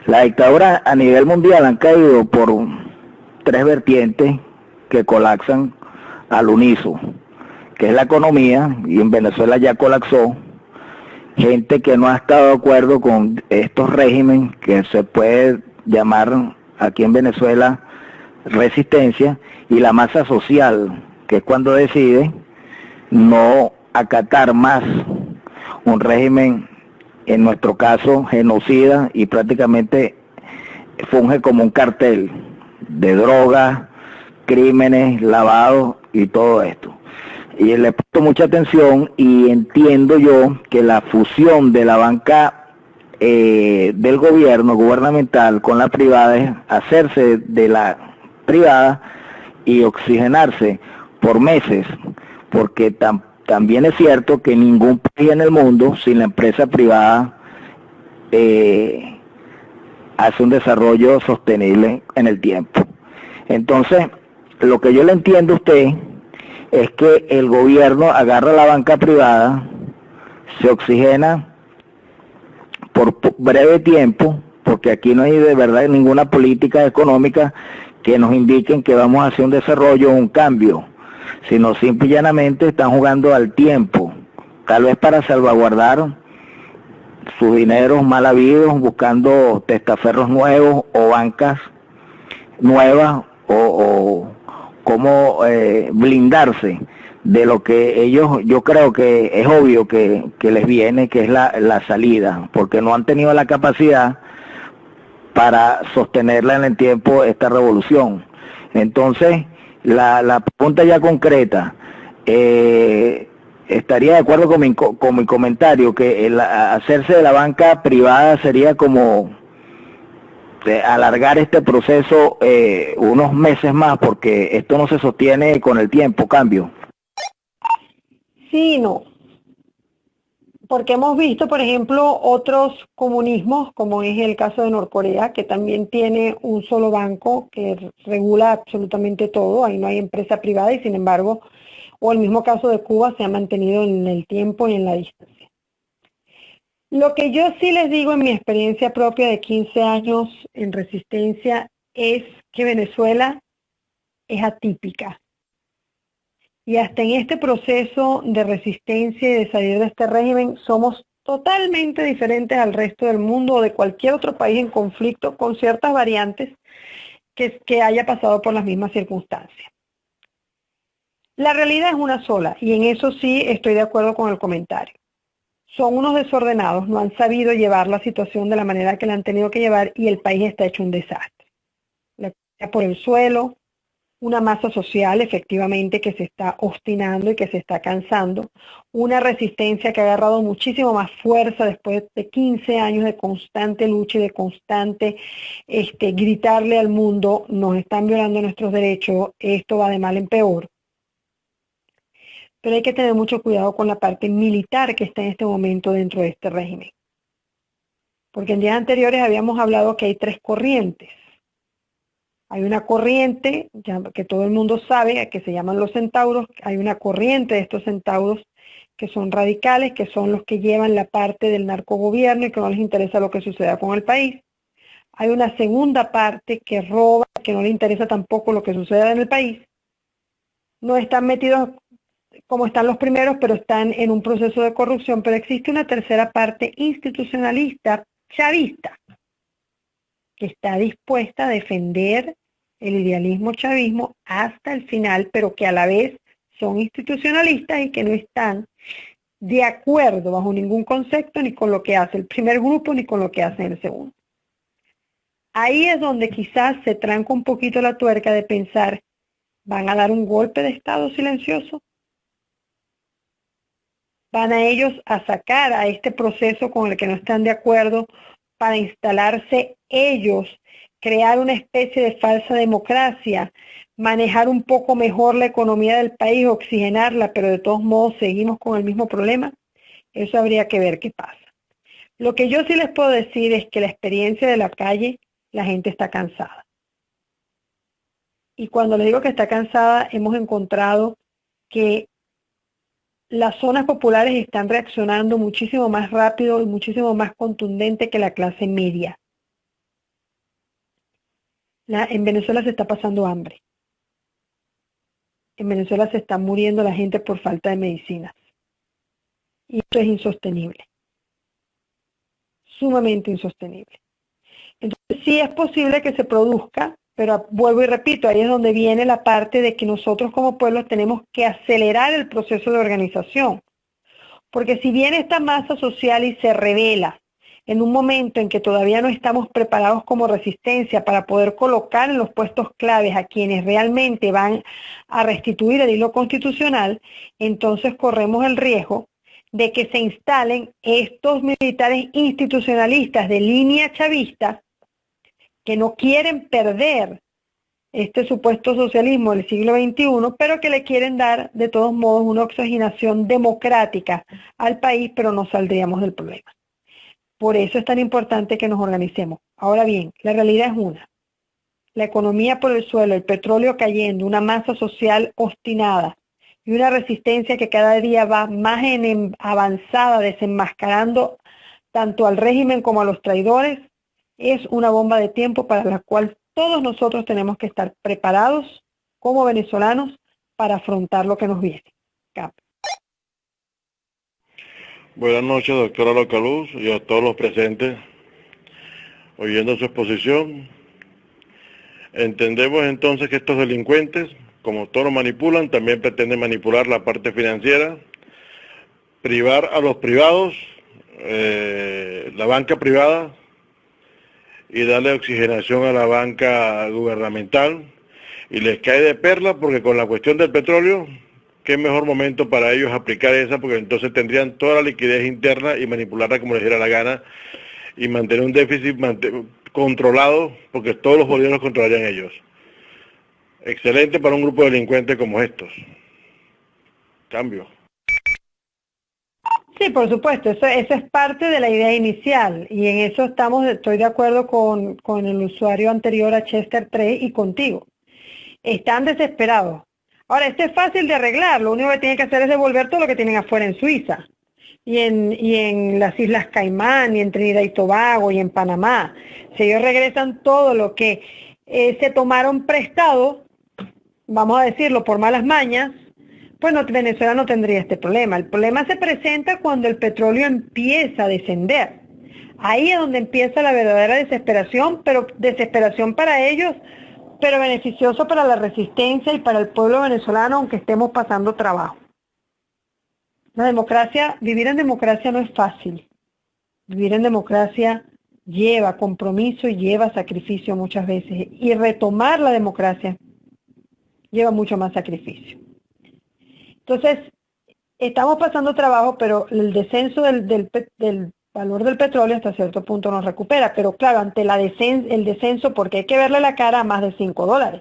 La dictadura a nivel mundial han caído por 3 vertientes que colapsan al unísono, que es la economía, y en Venezuela ya colapsó. Gente que no ha estado de acuerdo con estos regímenes, que se puede llamar aquí en Venezuela resistencia, y la masa social, que es cuando decide no acatar más un régimen, en nuestro caso genocida, y prácticamente funge como un cartel de drogas, crímenes, lavados y todo esto. Y le he puesto mucha atención y entiendo yo que la fusión de la banca del gobierno gubernamental con la privada es hacerse de la privada y oxigenarse por meses, porque también es cierto que ningún país en el mundo sin la empresa privada hace un desarrollo sostenible en el tiempo. Entonces, lo que yo le entiendo a usted es que el gobierno agarra la banca privada, se oxigena por breve tiempo, porque aquí no hay de verdad ninguna política económica que nos indiquen que vamos a hacer un desarrollo o un cambio, sino simple y llanamente están jugando al tiempo, tal vez para salvaguardar sus dineros mal habidos, buscando testaferros nuevos o bancas nuevas o cómo blindarse de lo que ellos, yo creo que es obvio que les viene, que es la salida, porque no han tenido la capacidad para sostenerla en el tiempo esta revolución. Entonces, la pregunta ya concreta, estaría de acuerdo con mi comentario, que hacerse de la banca privada sería como alargar este proceso unos meses más, porque esto no se sostiene con el tiempo, cambio. Sí, no. Porque hemos visto, por ejemplo, otros comunismos, como es el caso de Norcorea, que también tiene un solo banco que regula absolutamente todo, ahí no hay empresa privada y sin embargo, o el mismo caso de Cuba, se ha mantenido en el tiempo y en la distancia. Lo que yo sí les digo en mi experiencia propia de 15 años en resistencia es que Venezuela es atípica. Y hasta en este proceso de resistencia y de salir de este régimen somos totalmente diferentes al resto del mundo o de cualquier otro país en conflicto con ciertas variantes que haya pasado por las mismas circunstancias. La realidad es una sola y en eso sí estoy de acuerdo con el comentario. Son unos desordenados, no han sabido llevar la situación de la manera que la han tenido que llevar y el país está hecho un desastre. La economía por el suelo, una masa social efectivamente que se está obstinando y que se está cansando, una resistencia que ha agarrado muchísimo más fuerza después de 15 años de constante lucha y de constante gritarle al mundo, nos están violando nuestros derechos, esto va de mal en peor. Pero hay que tener mucho cuidado con la parte militar que está en este momento dentro de este régimen. Porque en días anteriores habíamos hablado que hay tres corrientes. Hay una corriente que todo el mundo sabe, que se llaman los centauros. Hay una corriente de estos centauros que son radicales, que son los que llevan la parte del narcogobierno y que no les interesa lo que suceda con el país. Hay una segunda parte que roba, que no le interesa tampoco lo que suceda en el país. No están metidos como están los primeros, pero están en un proceso de corrupción. Pero existe una tercera parte institucionalista, chavista, que está dispuesta a defender el idealismo chavismo hasta el final, pero que a la vez son institucionalistas y que no están de acuerdo bajo ningún concepto ni con lo que hace el primer grupo ni con lo que hace el segundo. Ahí es donde quizás se tranca un poquito la tuerca de pensar, ¿van a dar un golpe de Estado silencioso? ¿Van a ellos a sacar a este proceso con el que no están de acuerdo para instalarse ellos, crear una especie de falsa democracia, manejar un poco mejor la economía del país, oxigenarla, pero de todos modos seguimos con el mismo problema? Eso habría que ver qué pasa. Lo que yo sí les puedo decir es que la experiencia de la calle, la gente está cansada. Y cuando les digo que está cansada, hemos encontrado que las zonas populares están reaccionando muchísimo más rápido y muchísimo más contundente que la clase media. En Venezuela se está pasando hambre. En Venezuela se está muriendo la gente por falta de medicinas. Y esto es insostenible. Sumamente insostenible. Entonces sí es posible que se produzca, pero vuelvo y repito, ahí es donde viene la parte de que nosotros como pueblos tenemos que acelerar el proceso de organización. Porque si viene esta masa social y se revela en un momento en que todavía no estamos preparados como resistencia para poder colocar en los puestos claves a quienes realmente van a restituir el hilo constitucional, entonces corremos el riesgo de que se instalen estos militares institucionalistas de línea chavista que no quieren perder este supuesto socialismo del siglo XXI, pero que le quieren dar de todos modos una oxigenación democrática al país, pero no saldríamos del problema. Por eso es tan importante que nos organicemos. Ahora bien, la realidad es una. La economía por el suelo, el petróleo cayendo, una masa social obstinada y una resistencia que cada día va más avanzada, desenmascarando tanto al régimen como a los traidores, es una bomba de tiempo para la cual todos nosotros tenemos que estar preparados como venezolanos para afrontar lo que nos viene. Buenas noches, doctora Localuz, y a todos los presentes oyendo su exposición. Entendemos entonces que estos delincuentes, como todos manipulan, también pretenden manipular la parte financiera, privar a los privados, la banca privada, y darle oxigenación a la banca gubernamental, y les cae de perla porque con la cuestión del petróleo, qué mejor momento para ellos aplicar esa, porque entonces tendrían toda la liquidez interna y manipularla como les diera la gana y mantener un déficit controlado, porque todos los bolívares los controlarían ellos. Excelente para un grupo de delincuentes como estos. Cambio. Sí, por supuesto, eso es parte de la idea inicial y en eso estoy de acuerdo con el usuario anterior a Chester 3 y contigo. Están desesperados. Ahora, esto es fácil de arreglar, lo único que tienen que hacer es devolver todo lo que tienen afuera en Suiza y en las Islas Caimán y en Trinidad y Tobago y en Panamá. Si ellos regresan todo lo que se tomaron prestado, vamos a decirlo por malas mañas, pues Venezuela no tendría este problema. El problema se presenta cuando el petróleo empieza a descender. Ahí es donde empieza la verdadera desesperación, pero desesperación para ellos, pero beneficioso para la resistencia y para el pueblo venezolano, aunque estemos pasando trabajo. La democracia, vivir en democracia no es fácil. Vivir en democracia lleva compromiso y lleva sacrificio muchas veces. Y retomar la democracia lleva mucho más sacrificio. Entonces, estamos pasando trabajo, pero el descenso del valor del petróleo hasta cierto punto nos recupera. Pero claro, ante el descenso, porque hay que verle la cara a más de $5.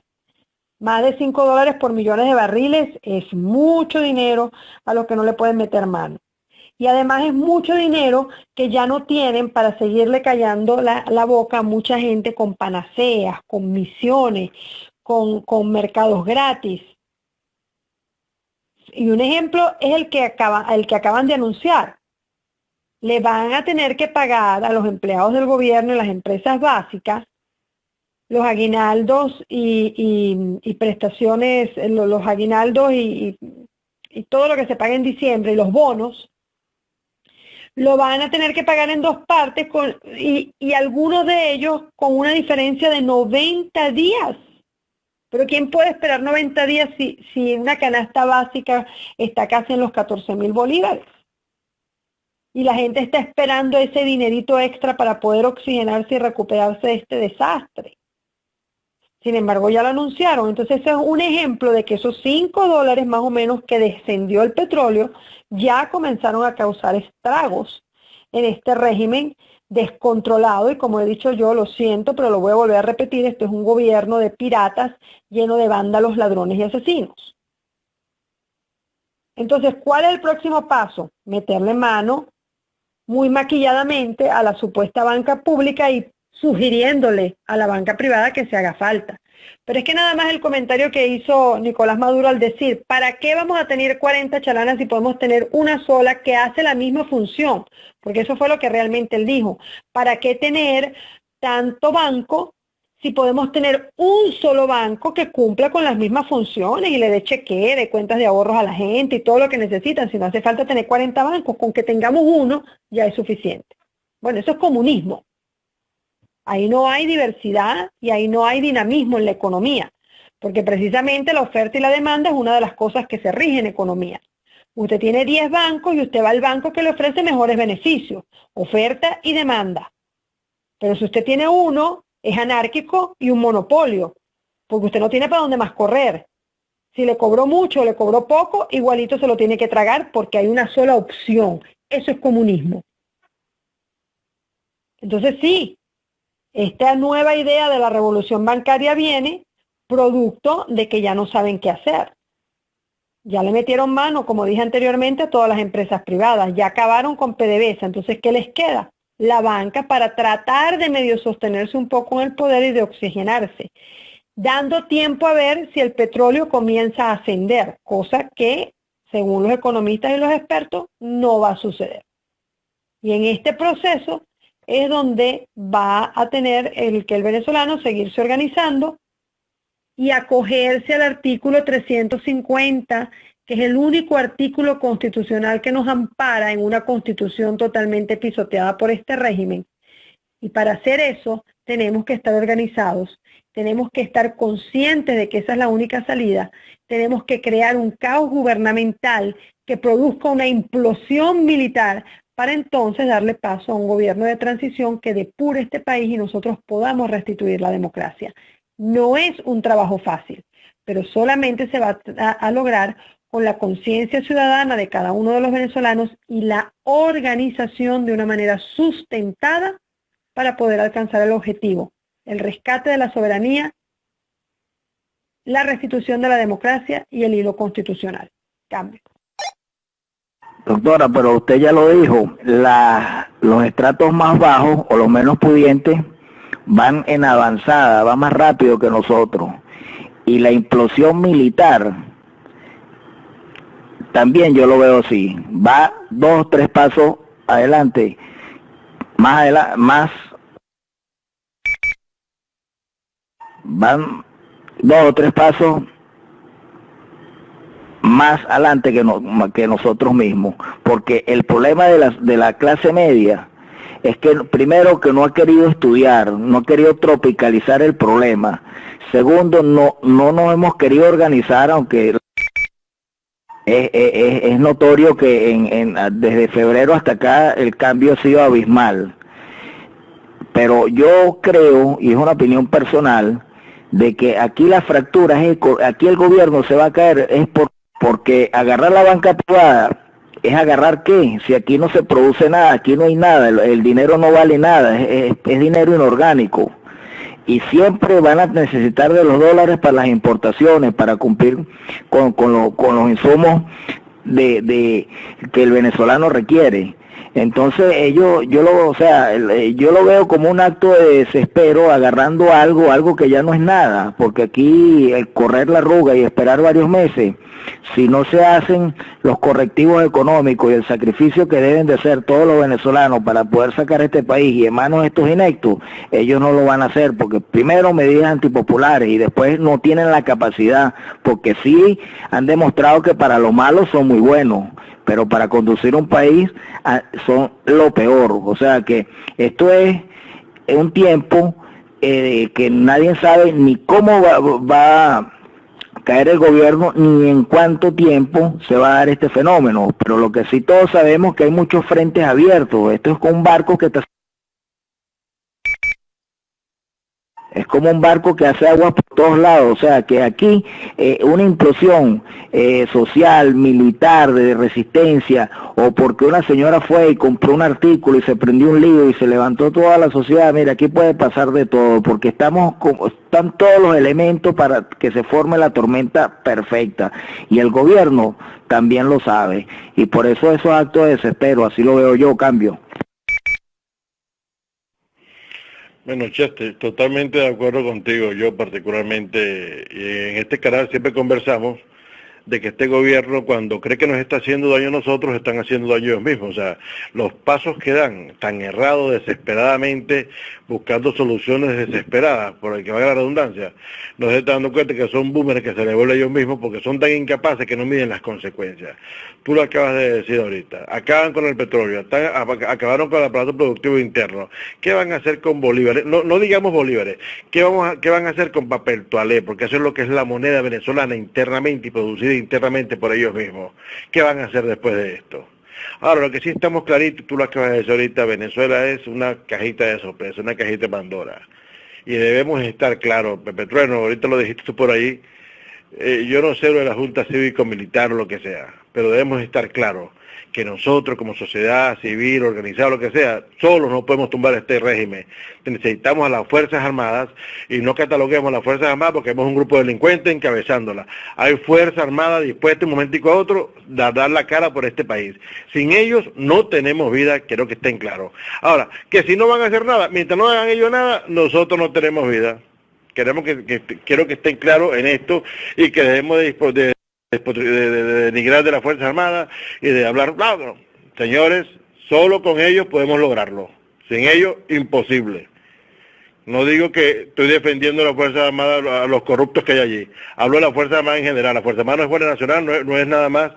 Más de $5 por millones de barriles es mucho dinero a los que no le pueden meter mano. Y además es mucho dinero que ya no tienen para seguirle callando la boca a mucha gente con panaceas, con misiones, con mercados gratis. Y un ejemplo es el que acaban de anunciar. Le van a tener que pagar a los empleados del gobierno y las empresas básicas los aguinaldos y prestaciones, los aguinaldos y todo lo que se paga en diciembre y los bonos, lo van a tener que pagar en dos partes y algunos de ellos con una diferencia de 90 días. Pero ¿quién puede esperar 90 días si una canasta básica está casi en los 14.000 bolívares? Y la gente está esperando ese dinerito extra para poder oxigenarse y recuperarse de este desastre. Sin embargo, ya lo anunciaron. Entonces, ese es un ejemplo de que esos $5 más o menos que descendió el petróleo ya comenzaron a causar estragos en este régimen descontrolado. Y como he dicho yo, lo siento, pero lo voy a volver a repetir, esto es un gobierno de piratas lleno de vándalos, ladrones y asesinos. Entonces, ¿cuál es el próximo paso? Meterle mano muy maquilladamente a la supuesta banca pública y sugiriéndole a la banca privada que se haga falta. Pero es que nada más el comentario que hizo Nicolás Maduro al decir, ¿para qué vamos a tener 40 chalanas si podemos tener una sola que hace la misma función? Porque eso fue lo que realmente él dijo. ¿Para qué tener tanto banco si podemos tener un solo banco que cumpla con las mismas funciones y le dé chequera, de cuentas de ahorros a la gente y todo lo que necesitan? Si no hace falta tener 40 bancos, con que tengamos uno ya es suficiente. Bueno, eso es comunismo. Ahí no hay diversidad y ahí no hay dinamismo en la economía, porque precisamente la oferta y la demanda es una de las cosas que se rige en economía. Usted tiene 10 bancos y usted va al banco que le ofrece mejores beneficios, oferta y demanda. Pero si usted tiene uno, es anárquico y un monopolio, porque usted no tiene para dónde más correr. Si le cobró mucho o le cobró poco, igualito se lo tiene que tragar porque hay una sola opción. Eso es comunismo. Entonces sí, esta nueva idea de la revolución bancaria viene producto de que ya no saben qué hacer. Ya le metieron mano, como dije anteriormente, a todas las empresas privadas. Ya acabaron con PDVSA. Entonces, ¿qué les queda? La banca para tratar de medio sostenerse un poco en el poder y de oxigenarse, dando tiempo a ver si el petróleo comienza a ascender, cosa que, según los economistas y los expertos, no va a suceder. Y en este proceso es donde va a tener que el venezolano seguirse organizando y acogerse al artículo 350, que es el único artículo constitucional que nos ampara en una constitución totalmente pisoteada por este régimen. Y para hacer eso tenemos que estar organizados, tenemos que estar conscientes de que esa es la única salida, tenemos que crear un caos gubernamental que produzca una implosión militar para entonces darle paso a un gobierno de transición que depure este país y nosotros podamos restituir la democracia. No es un trabajo fácil, pero solamente se va a lograr con la conciencia ciudadana de cada uno de los venezolanos y la organización de una manera sustentada para poder alcanzar el objetivo, el rescate de la soberanía, la restitución de la democracia y el hilo constitucional. Cambio. Doctora, pero usted ya lo dijo, los estratos más bajos o los menos pudientes van en avanzada, va más rápido que nosotros. Y la implosión militar, también yo lo veo así, va 2 o 3 pasos adelante, van 2 o 3 pasos más adelante que nosotros mismos, porque el problema de la clase media es que primero que no ha querido estudiar, no ha querido tropicalizar el problema, segundo no nos hemos querido organizar, aunque es notorio que desde febrero hasta acá el cambio ha sido abismal, pero yo creo, y es una opinión personal, de que aquí la fractura, aquí el gobierno se va a caer, es porque agarrar la banca privada es agarrar qué, si aquí no se produce nada, aquí no hay nada, el dinero no vale nada, es dinero inorgánico, y siempre van a necesitar de los dólares para las importaciones, para cumplir con los insumos que el venezolano requiere. Entonces yo lo veo como un acto de desespero, agarrando algo que ya no es nada, porque aquí el correr la arruga y esperar varios meses, si no se hacen los correctivos económicos y el sacrificio que deben de hacer todos los venezolanos para poder sacar este país y en manos de estos ineptos, ellos no lo van a hacer, porque primero medidas antipopulares y después no tienen la capacidad, porque sí han demostrado que para lo malo son muy buenos, pero para conducir un país son lo peor. O sea que esto es un tiempo que nadie sabe ni cómo va a caer el gobierno, ni en cuánto tiempo se va a dar este fenómeno, pero lo que sí todos sabemos es que hay muchos frentes abiertos. Esto es como un barco que está... Es como un barco que hace aguas por todos lados, o sea que aquí una implosión social, militar, de resistencia, o porque una señora fue y compró un artículo y se prendió un lío y se levantó toda la sociedad, mira, aquí puede pasar de todo, porque están todos los elementos para que se forme la tormenta perfecta, y el gobierno también lo sabe, y por eso esos actos de desespero, así lo veo yo, cambio. Bueno, Chester, totalmente de acuerdo contigo. Yo particularmente, y en este canal siempre conversamos de que este gobierno, cuando cree que nos está haciendo daño a nosotros, están haciendo daño a ellos mismos. O sea, los pasos que dan tan errados, desesperadamente, buscando soluciones desesperadas, por el que valga la redundancia, nos están dando cuenta que son boomerangs que se devuelven a ellos mismos porque son tan incapaces que no miden las consecuencias. Tú lo acabas de decir ahorita. Acaban con el petróleo, acabaron con el aparato productivo interno. ¿Qué van a hacer con bolívares? No digamos bolívares. ¿Qué van a hacer con papel toalé? Porque eso es lo que es la moneda venezolana internamente y producida internamente por ellos mismos. ¿Qué van a hacer después de esto? Ahora, lo que sí estamos claritos, tú lo acabas de decir ahorita, Venezuela es una cajita de sorpresa, una cajita de Pandora. Y debemos estar claros, Pepe Trueno, ahorita lo dijiste tú por ahí, yo no sé lo de la Junta Cívico-Militar o lo que sea, pero debemos estar claros que nosotros como sociedad civil, organizada, lo que sea, solos no podemos tumbar este régimen. Necesitamos a las Fuerzas Armadas y no cataloguemos a las Fuerzas Armadas porque vemos un grupo de delincuentes encabezándola. Hay Fuerza Armada dispuesta un momentico a otro a dar la cara por este país. Sin ellos no tenemos vida, quiero que estén claros. Ahora, que si no van a hacer nada, mientras no hagan ellos nada, nosotros no tenemos vida. Quiero que estén claros en esto y que debemos de denigrar de las Fuerzas Armadas y de hablar, no, señores, solo con ellos podemos lograrlo, sin ellos imposible. No digo que estoy defendiendo a las Fuerzas Armadas, a los corruptos que hay allí, hablo de las Fuerzas Armadas en general. La Fuerza Armada no es Guardia Nacional, no es nada más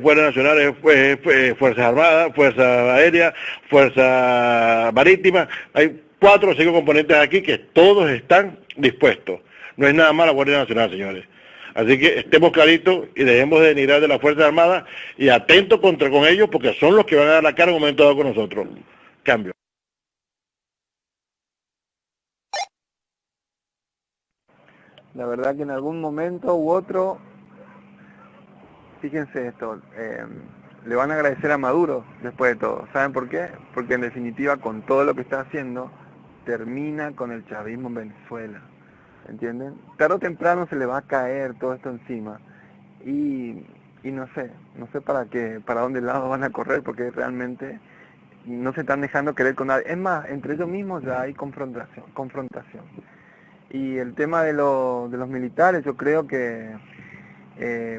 Guardia Nacional, es Fuerzas Armadas, Fuerza Aérea, Fuerza Marítima, hay 4 o 5 componentes aquí que todos están dispuestos, no es nada más la Guardia Nacional, señores. Así que estemos claritos y dejemos de denigrar de las Fuerzas Armadas y atentos con ellos porque son los que van a dar la cara en un momento dado con nosotros. Cambio. La verdad que en algún momento u otro, fíjense esto, le van a agradecer a Maduro después de todo. ¿Saben por qué? Porque en definitiva con todo lo que está haciendo, termina con el chavismo en Venezuela. ¿Entienden? Tarde o temprano se le va a caer todo esto encima. Y no sé para dónde lado van a correr, porque realmente no se están dejando querer con nadie. Es más, entre ellos mismos ya hay confrontación. Y el tema de los militares, yo creo que,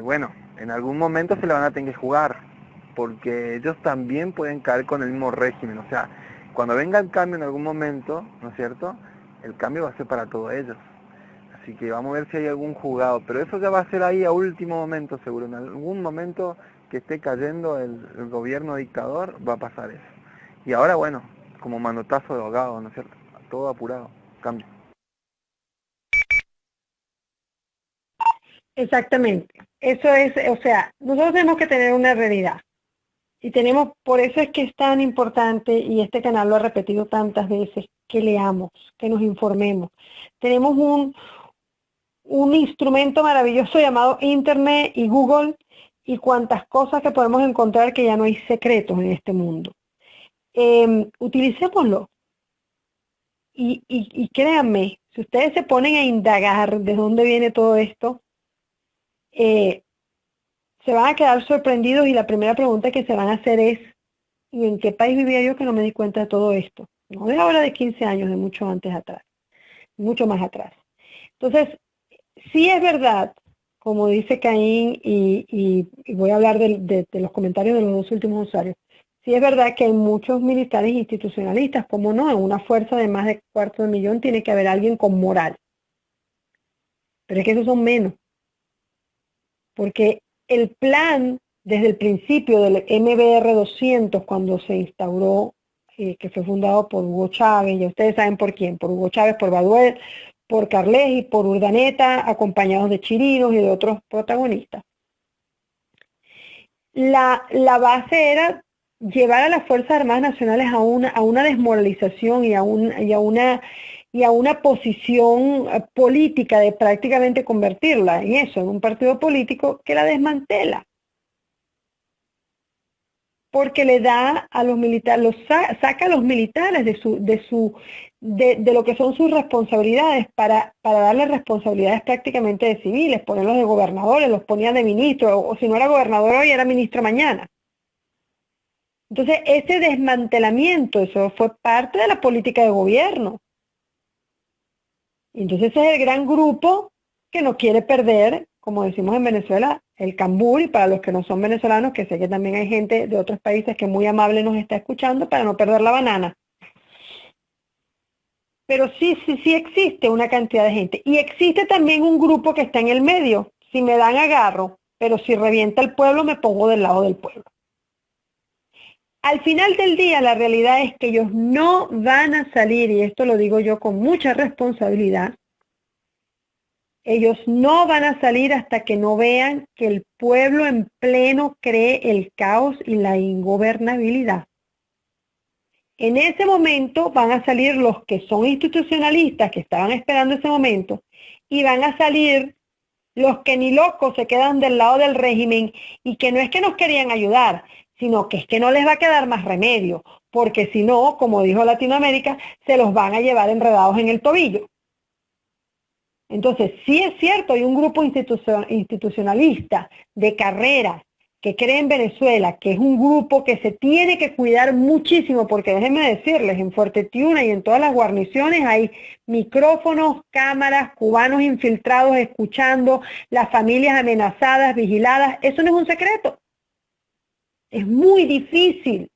bueno, en algún momento se le van a tener que jugar, porque ellos también pueden caer con el mismo régimen. O sea, cuando venga el cambio en algún momento, ¿no es cierto?, el cambio va a ser para todos ellos. Así que vamos a ver si hay algún jugado, pero eso ya va a ser ahí a último momento seguro. En algún momento que esté cayendo el gobierno dictador va a pasar eso. Y ahora, bueno, como manotazo de ahogado, ¿no es cierto?, todo apurado, cambio. Exactamente. Eso es, o sea, nosotros tenemos que tener una realidad. Y por eso es que es tan importante, y este canal lo ha repetido tantas veces, que leamos, que nos informemos. Tenemos un instrumento maravilloso llamado Internet y Google, y cuantas cosas que podemos encontrar, que ya no hay secretos en este mundo. Utilicémoslo. Y créanme, si ustedes se ponen a indagar de dónde viene todo esto, se van a quedar sorprendidos, y la primera pregunta que se van a hacer es: ¿y en qué país vivía yo que no me di cuenta de todo esto? No de ahora, de 15 años, de mucho antes atrás, mucho más atrás. Entonces, sí es verdad, como dice Caín, y voy a hablar de los comentarios de los dos últimos usuarios, sí es verdad que hay muchos militares institucionalistas, como no, en una fuerza de más de 250.000 tiene que haber alguien con moral. Pero es que esos son menos. Porque el plan, desde el principio del MBR 200, cuando se instauró, que fue fundado por Hugo Chávez, ya ustedes saben por quién, por Hugo Chávez, por Baduel, por Carles y por Urdaneta, acompañados de Chirinos y de otros protagonistas. La base era llevar a las Fuerzas Armadas Nacionales a una desmoralización y a una posición política de prácticamente convertirla en eso, en un partido político que la desmantela. Porque le da a los militares, saca a los militares de lo que son sus responsabilidades para darle responsabilidades prácticamente de civiles, ponerlos de gobernadores, los ponían de ministro, o si no era gobernador hoy era ministro mañana. Entonces ese desmantelamiento, eso fue parte de la política de gobierno. Entonces ese es el gran grupo que no quiere perder, como decimos en Venezuela, el cambur. Y para los que no son venezolanos, que sé que también hay gente de otros países que muy amable nos está escuchando, para no perder la banana. Pero sí existe una cantidad de gente. Y existe también un grupo que está en el medio. Si me dan, agarro, pero si revienta el pueblo, me pongo del lado del pueblo. Al final del día, la realidad es que ellos no van a salir, y esto lo digo yo con mucha responsabilidad, ellos no van a salir hasta que no vean que el pueblo en pleno cree el caos y la ingobernabilidad. En ese momento van a salir los que son institucionalistas, que estaban esperando ese momento, y van a salir los que ni locos se quedan del lado del régimen, y que no es que nos querían ayudar, sino que es que no les va a quedar más remedio, porque si no, como dijo Latinoamérica, se los van a llevar enredados en el tobillo. Entonces, sí es cierto, hay un grupo institucionalista de carrera que cree en Venezuela, que es un grupo que se tiene que cuidar muchísimo, porque déjenme decirles, en Fuerte Tiuna y en todas las guarniciones hay micrófonos, cámaras, cubanos infiltrados escuchando, las familias amenazadas, vigiladas. Eso no es un secreto. Es muy difícil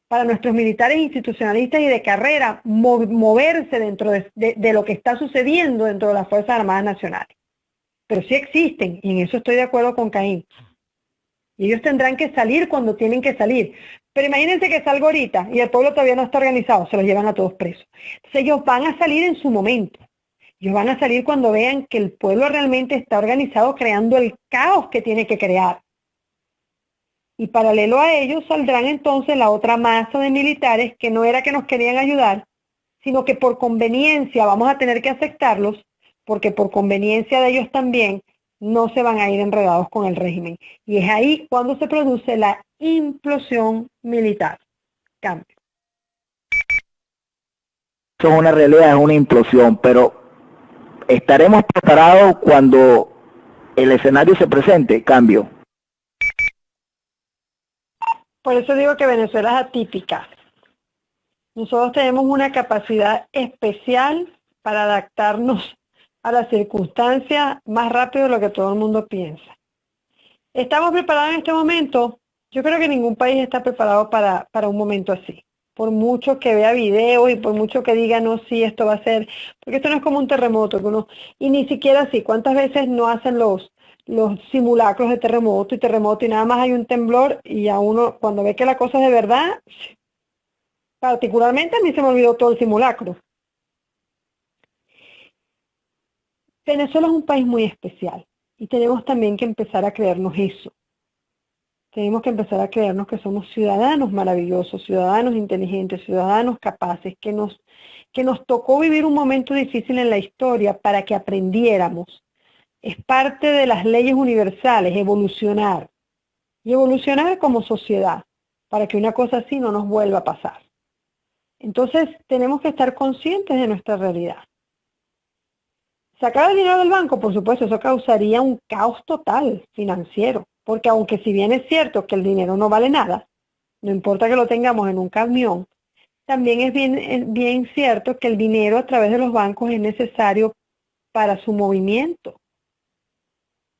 para nuestros militares institucionalistas y de carrera moverse dentro de lo que está sucediendo dentro de las Fuerzas Armadas Nacionales. Pero sí existen, y en eso estoy de acuerdo con Caín. Y ellos tendrán que salir cuando tienen que salir. Pero imagínense que salga ahorita y el pueblo todavía no está organizado, se los llevan a todos presos. Entonces ellos van a salir en su momento. Ellos van a salir cuando vean que el pueblo realmente está organizado creando el caos que tiene que crear. Y paralelo a ellos saldrán entonces la otra masa de militares que no era que nos querían ayudar, sino que por conveniencia vamos a tener que aceptarlos, porque por conveniencia de ellos también no se van a ir enredados con el régimen. Y es ahí cuando se produce la implosión militar. Cambio. Eso es una realidad, es una implosión, pero estaremos preparados cuando el escenario se presente. Cambio. Por eso digo que Venezuela es atípica. Nosotros tenemos una capacidad especial para adaptarnos a las circunstancias más rápido de lo que todo el mundo piensa. ¿Estamos preparados en este momento? Yo creo que ningún país está preparado para un momento así. Por mucho que vea videos y por mucho que diga, no, sí, esto va a ser, porque esto no es como un terremoto, y ni siquiera así. ¿Cuántas veces no hacen los simulacros de terremoto y nada más hay un temblor y a uno, cuando ve que la cosa es de verdad, particularmente a mí se me olvidó todo el simulacro. Venezuela es un país muy especial y tenemos también que empezar a creernos eso. Tenemos que empezar a creernos que somos ciudadanos maravillosos, ciudadanos inteligentes, ciudadanos capaces, que nos tocó vivir un momento difícil en la historia para que aprendiéramos. Es parte de las leyes universales, evolucionar. Y evolucionar como sociedad, para que una cosa así no nos vuelva a pasar. Entonces, tenemos que estar conscientes de nuestra realidad. Sacar el dinero del banco, por supuesto, eso causaría un caos total financiero, porque aunque si bien es cierto que el dinero no vale nada, no importa que lo tengamos en un camión, también es bien cierto que el dinero a través de los bancos es necesario para su movimiento.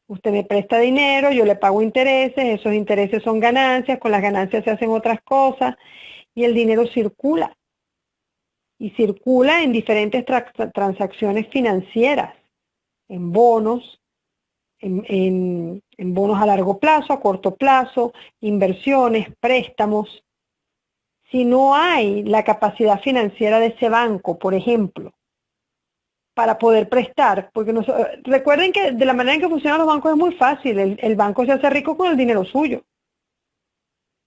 Usted me presta dinero, yo le pago intereses, esos intereses son ganancias, con las ganancias se hacen otras cosas y el dinero circula. Y circula en diferentes transacciones financieras, en bonos, en bonos a largo plazo, a corto plazo, inversiones, préstamos. Si no hay la capacidad financiera de ese banco, por ejemplo, para poder prestar, porque recuerden que de la manera en que funcionan los bancos es muy fácil, el banco se hace rico con el dinero suyo,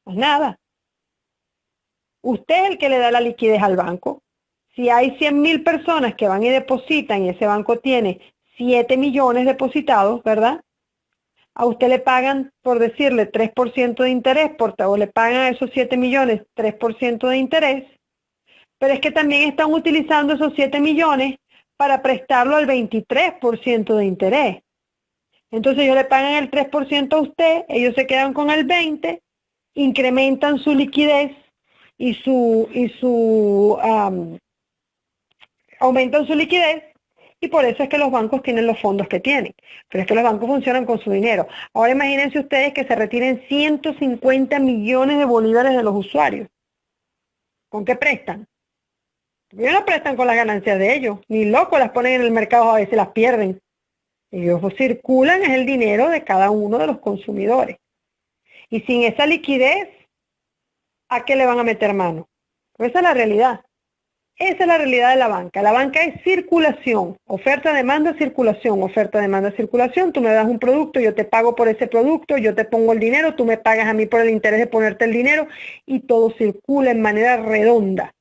más nada. Usted es el que le da la liquidez al banco. Si hay 100.000 personas que van y depositan y ese banco tiene 7 millones depositados, ¿verdad? A usted le pagan, por decirle, 3% de interés, o le pagan a esos 7 millones 3% de interés, pero es que también están utilizando esos 7 millones para prestarlo al 23% de interés. Entonces ellos le pagan el 3% a usted, ellos se quedan con el 20%, incrementan su liquidez y aumentan su liquidez, y por eso es que los bancos tienen los fondos que tienen. Pero es que los bancos funcionan con su dinero. Ahora imagínense ustedes que se retiren 150 millones de bolívares de los usuarios. ¿Con qué prestan? Ellos no prestan con las ganancias de ellos, ni locos las ponen en el mercado, a veces las pierden. Ellos circulan, es el dinero de cada uno de los consumidores. Y sin esa liquidez, ¿a qué le van a meter mano? Pues esa es la realidad. Esa es la realidad de la banca. La banca es circulación, oferta, demanda, circulación, oferta, demanda, circulación. Tú me das un producto, yo te pago por ese producto, yo te pongo el dinero, tú me pagas a mí por el interés de ponerte el dinero y todo circula en manera redonda.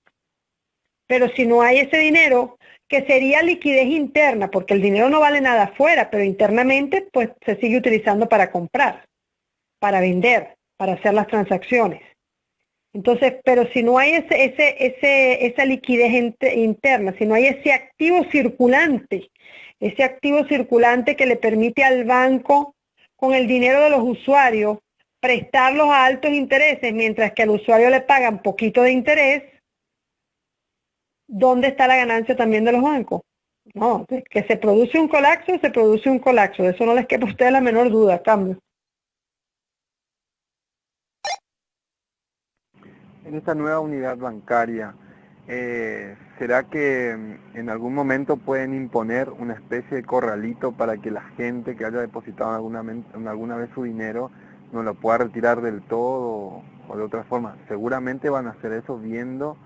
Pero si no hay ese dinero, que sería liquidez interna, porque el dinero no vale nada afuera, pero internamente pues se sigue utilizando para comprar, para vender, para hacer las transacciones. Entonces, pero si no hay esa liquidez interna, si no hay ese activo circulante que le permite al banco, con el dinero de los usuarios, prestarlos a altos intereses, mientras que al usuario le pagan poquito de interés, ¿dónde está la ganancia también de los bancos? No, que se produce un colapso, de eso no les quepa a ustedes la menor duda, cambio. En esta nueva unidad bancaria, ¿será que en algún momento pueden imponer una especie de corralito para que la gente que haya depositado alguna vez su dinero no lo pueda retirar del todo o de otra forma? Seguramente van a hacer eso viendo,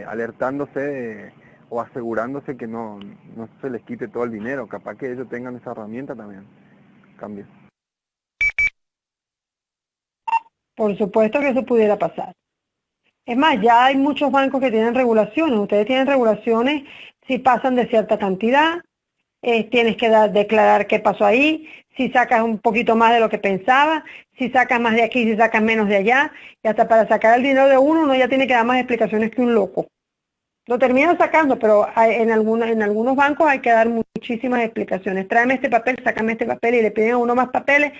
alertándose o asegurándose que no se les quite todo el dinero. Capaz que ellos tengan esa herramienta también. Cambia. Por supuesto que eso pudiera pasar. Es más, ya hay muchos bancos que tienen regulaciones. Ustedes tienen regulaciones si pasan de cierta cantidad, tienes que declarar qué pasó ahí, si sacas un poquito más de lo que pensaba, si sacas más de aquí, si sacas menos de allá, y hasta para sacar el dinero de uno ya tiene que dar más explicaciones que un loco. Lo terminan sacando, pero en algunos bancos hay que dar muchísimas explicaciones. Tráeme este papel, sácame este papel, y le piden a uno más papeles,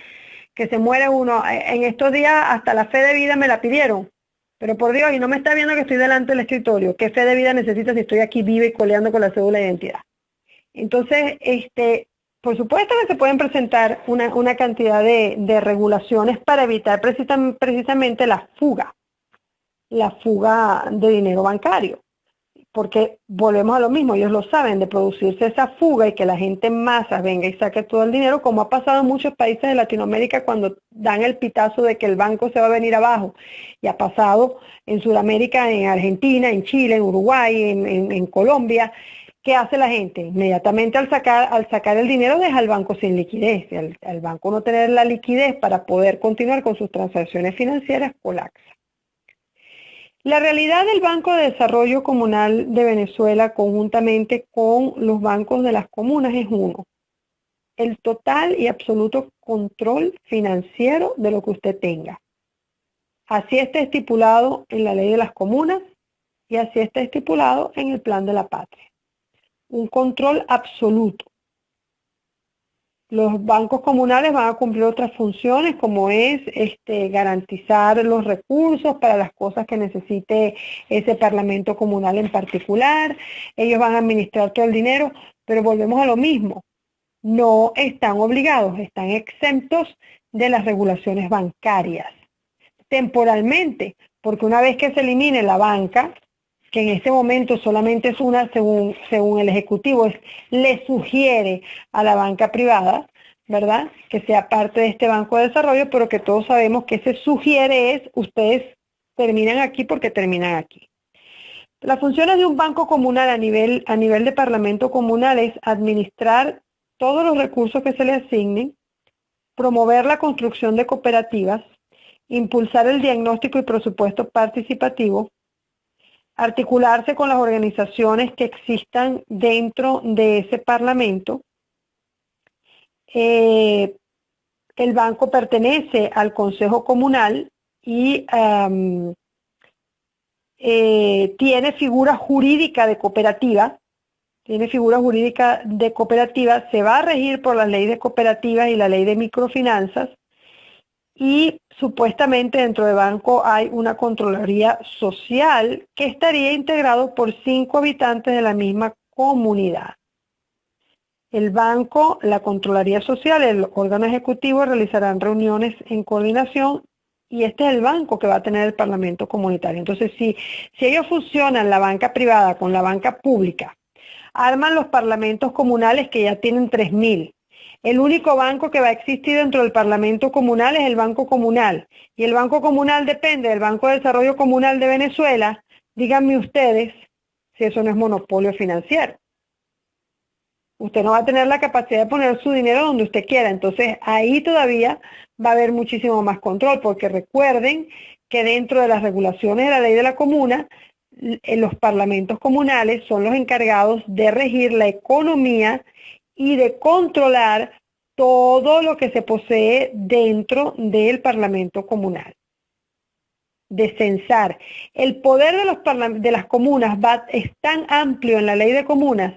que se muere uno. En estos días hasta la fe de vida me la pidieron. Pero por Dios, y no me está viendo que estoy delante del escritorio. ¿Qué fe de vida necesita si estoy aquí viva y coleando con la cédula de identidad? Entonces, por supuesto que se pueden presentar una cantidad de regulaciones para evitar precisamente la fuga de dinero bancario. Porque volvemos a lo mismo, ellos lo saben, de producirse esa fuga y que la gente en masa venga y saque todo el dinero, como ha pasado en muchos países de Latinoamérica cuando dan el pitazo de que el banco se va a venir abajo. Y ha pasado en Sudamérica, en Argentina, en Chile, en Uruguay, en Colombia. ¿Qué hace la gente? Inmediatamente al sacar el dinero deja al banco sin liquidez. Al banco no tener la liquidez para poder continuar con sus transacciones financieras, colapsa. La realidad del Banco de Desarrollo Comunal de Venezuela, conjuntamente con los bancos de las comunas, es uno: el total y absoluto control financiero de lo que usted tenga. Así está estipulado en la ley de las comunas y así está estipulado en el plan de la patria. Un control absoluto. Los bancos comunales van a cumplir otras funciones, como es garantizar los recursos para las cosas que necesite ese parlamento comunal en particular. Ellos van a administrar todo el dinero, pero volvemos a lo mismo. No están obligados, están exentos de las regulaciones bancarias. Temporalmente, porque una vez que se elimine la banca, que en este momento solamente es una, según el Ejecutivo, le sugiere a la banca privada, ¿verdad?, que sea parte de este Banco de Desarrollo, pero que todos sabemos que ese sugiere es, ustedes terminan aquí porque terminan aquí. Las funciones de un banco comunal a nivel de parlamento comunal es administrar todos los recursos que se le asignen, promover la construcción de cooperativas, impulsar el diagnóstico y presupuesto participativo, articularse con las organizaciones que existan dentro de ese parlamento. El banco pertenece al Consejo Comunal y tiene figura jurídica de cooperativa. Se va a regir por la ley de cooperativas y la ley de microfinanzas. Y supuestamente dentro del banco hay una Contraloría Social que estaría integrado por 5 habitantes de la misma comunidad. El banco, la Contraloría Social, el órgano ejecutivo realizarán reuniones en coordinación y este es el banco que va a tener el Parlamento Comunitario. Entonces, si ellos fusionan la banca privada con la banca pública, arman los parlamentos comunales que ya tienen 3.000. El único banco que va a existir dentro del Parlamento Comunal es el Banco Comunal. Y el Banco Comunal depende del Banco de Desarrollo Comunal de Venezuela. Díganme ustedes si eso no es monopolio financiero. Usted no va a tener la capacidad de poner su dinero donde usted quiera. Entonces ahí todavía va a haber muchísimo más control, porque recuerden que dentro de las regulaciones de la ley de la comuna, los parlamentos comunales son los encargados de regir la economía y de controlar todo lo que se posee dentro del Parlamento Comunal. De censar. El poder de las comunas es tan amplio en la ley de comunas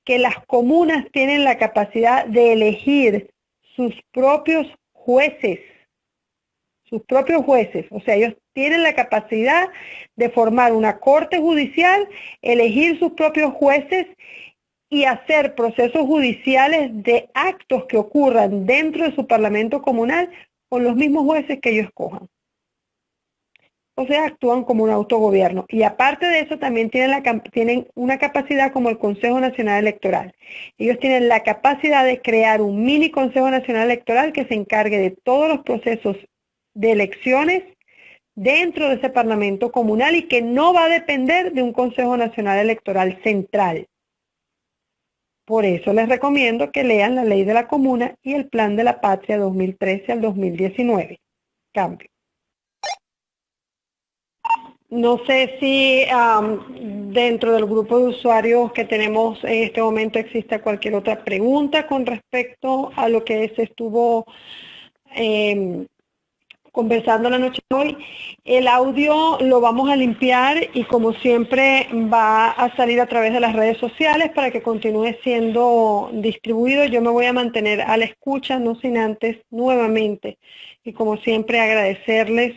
que las comunas tienen la capacidad de elegir sus propios jueces. O sea, ellos tienen la capacidad de formar una corte judicial, elegir sus propios jueces y hacer procesos judiciales de actos que ocurran dentro de su parlamento comunal con los mismos jueces que ellos escojan. O sea, actúan como un autogobierno. Y aparte de eso, también tienen una capacidad como el Consejo Nacional Electoral. Ellos tienen la capacidad de crear un mini Consejo Nacional Electoral que se encargue de todos los procesos de elecciones dentro de ese Parlamento comunal y que no va a depender de un Consejo Nacional Electoral central. Por eso les recomiendo que lean la Ley de la Comuna y el Plan de la Patria 2013 al 2019. Cambio. No sé si dentro del grupo de usuarios que tenemos en este momento existe cualquier otra pregunta con respecto a lo que se estuvo conversando la noche de hoy. El audio lo vamos a limpiar y como siempre va a salir a través de las redes sociales para que continúe siendo distribuido. Yo me voy a mantener a la escucha, no sin antes nuevamente y como siempre agradecerles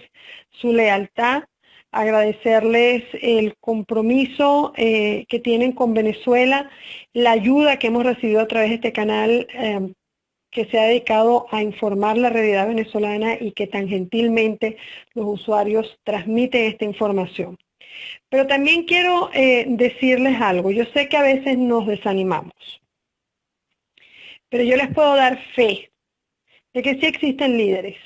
su lealtad, agradecerles el compromiso que tienen con Venezuela, la ayuda que hemos recibido a través de este canal que se ha dedicado a informar la realidad venezolana y que tan gentilmente los usuarios transmiten esta información. Pero también quiero decirles algo. Yo sé que a veces nos desanimamos, pero yo les puedo dar fe de que sí existen líderes.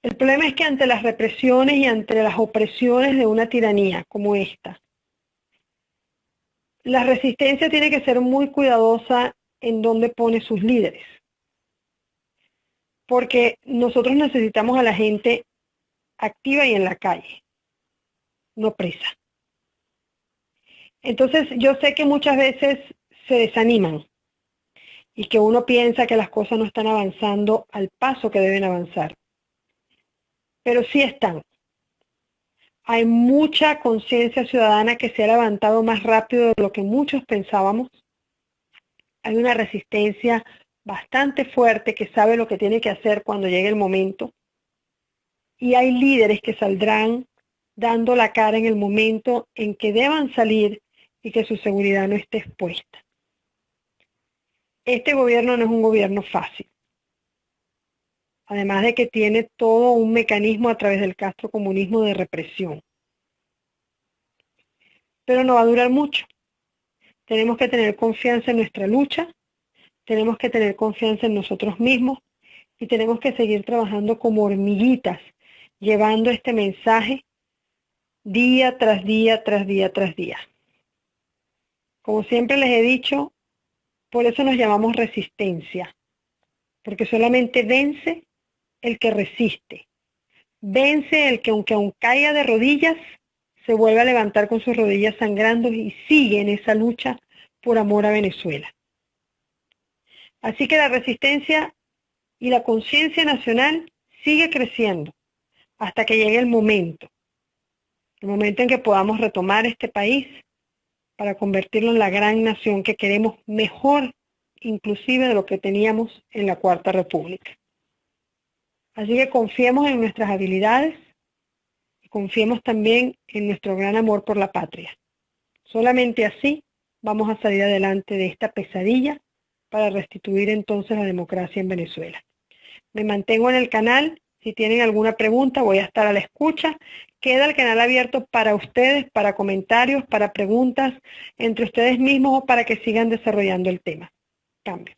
El problema es que ante las represiones y ante las opresiones de una tiranía como esta, la resistencia tiene que ser muy cuidadosa en dónde pone sus líderes. Porque nosotros necesitamos a la gente activa y en la calle, no presa. Entonces yo sé que muchas veces se desaniman y que uno piensa que las cosas no están avanzando al paso que deben avanzar. Pero sí están. Hay mucha conciencia ciudadana que se ha levantado más rápido de lo que muchos pensábamos. Hay una resistencia bastante fuerte que sabe lo que tiene que hacer cuando llegue el momento. Y hay líderes que saldrán dando la cara en el momento en que deban salir y que su seguridad no esté expuesta. Este gobierno no es un gobierno fácil. Además de que tiene todo un mecanismo a través del castrocomunismo de represión. Pero no va a durar mucho. Tenemos que tener confianza en nuestra lucha, tenemos que tener confianza en nosotros mismos y tenemos que seguir trabajando como hormiguitas, llevando este mensaje día tras día, tras día, tras día. Como siempre les he dicho, por eso nos llamamos resistencia, porque solamente vence el que resiste. Vence el que aun caiga de rodillas, se vuelve a levantar con sus rodillas sangrando y sigue en esa lucha por amor a Venezuela. Así que la resistencia y la conciencia nacional sigue creciendo hasta que llegue el momento en que podamos retomar este país para convertirlo en la gran nación que queremos, mejor inclusive de lo que teníamos en la Cuarta República. Así que confiemos en nuestras habilidades y confiemos también en nuestro gran amor por la patria. Solamente así vamos a salir adelante de esta pesadilla para restituir entonces la democracia en Venezuela. Me mantengo en el canal. Si tienen alguna pregunta, voy a estar a la escucha. Queda el canal abierto para ustedes, para comentarios, para preguntas entre ustedes mismos o para que sigan desarrollando el tema. Cambio.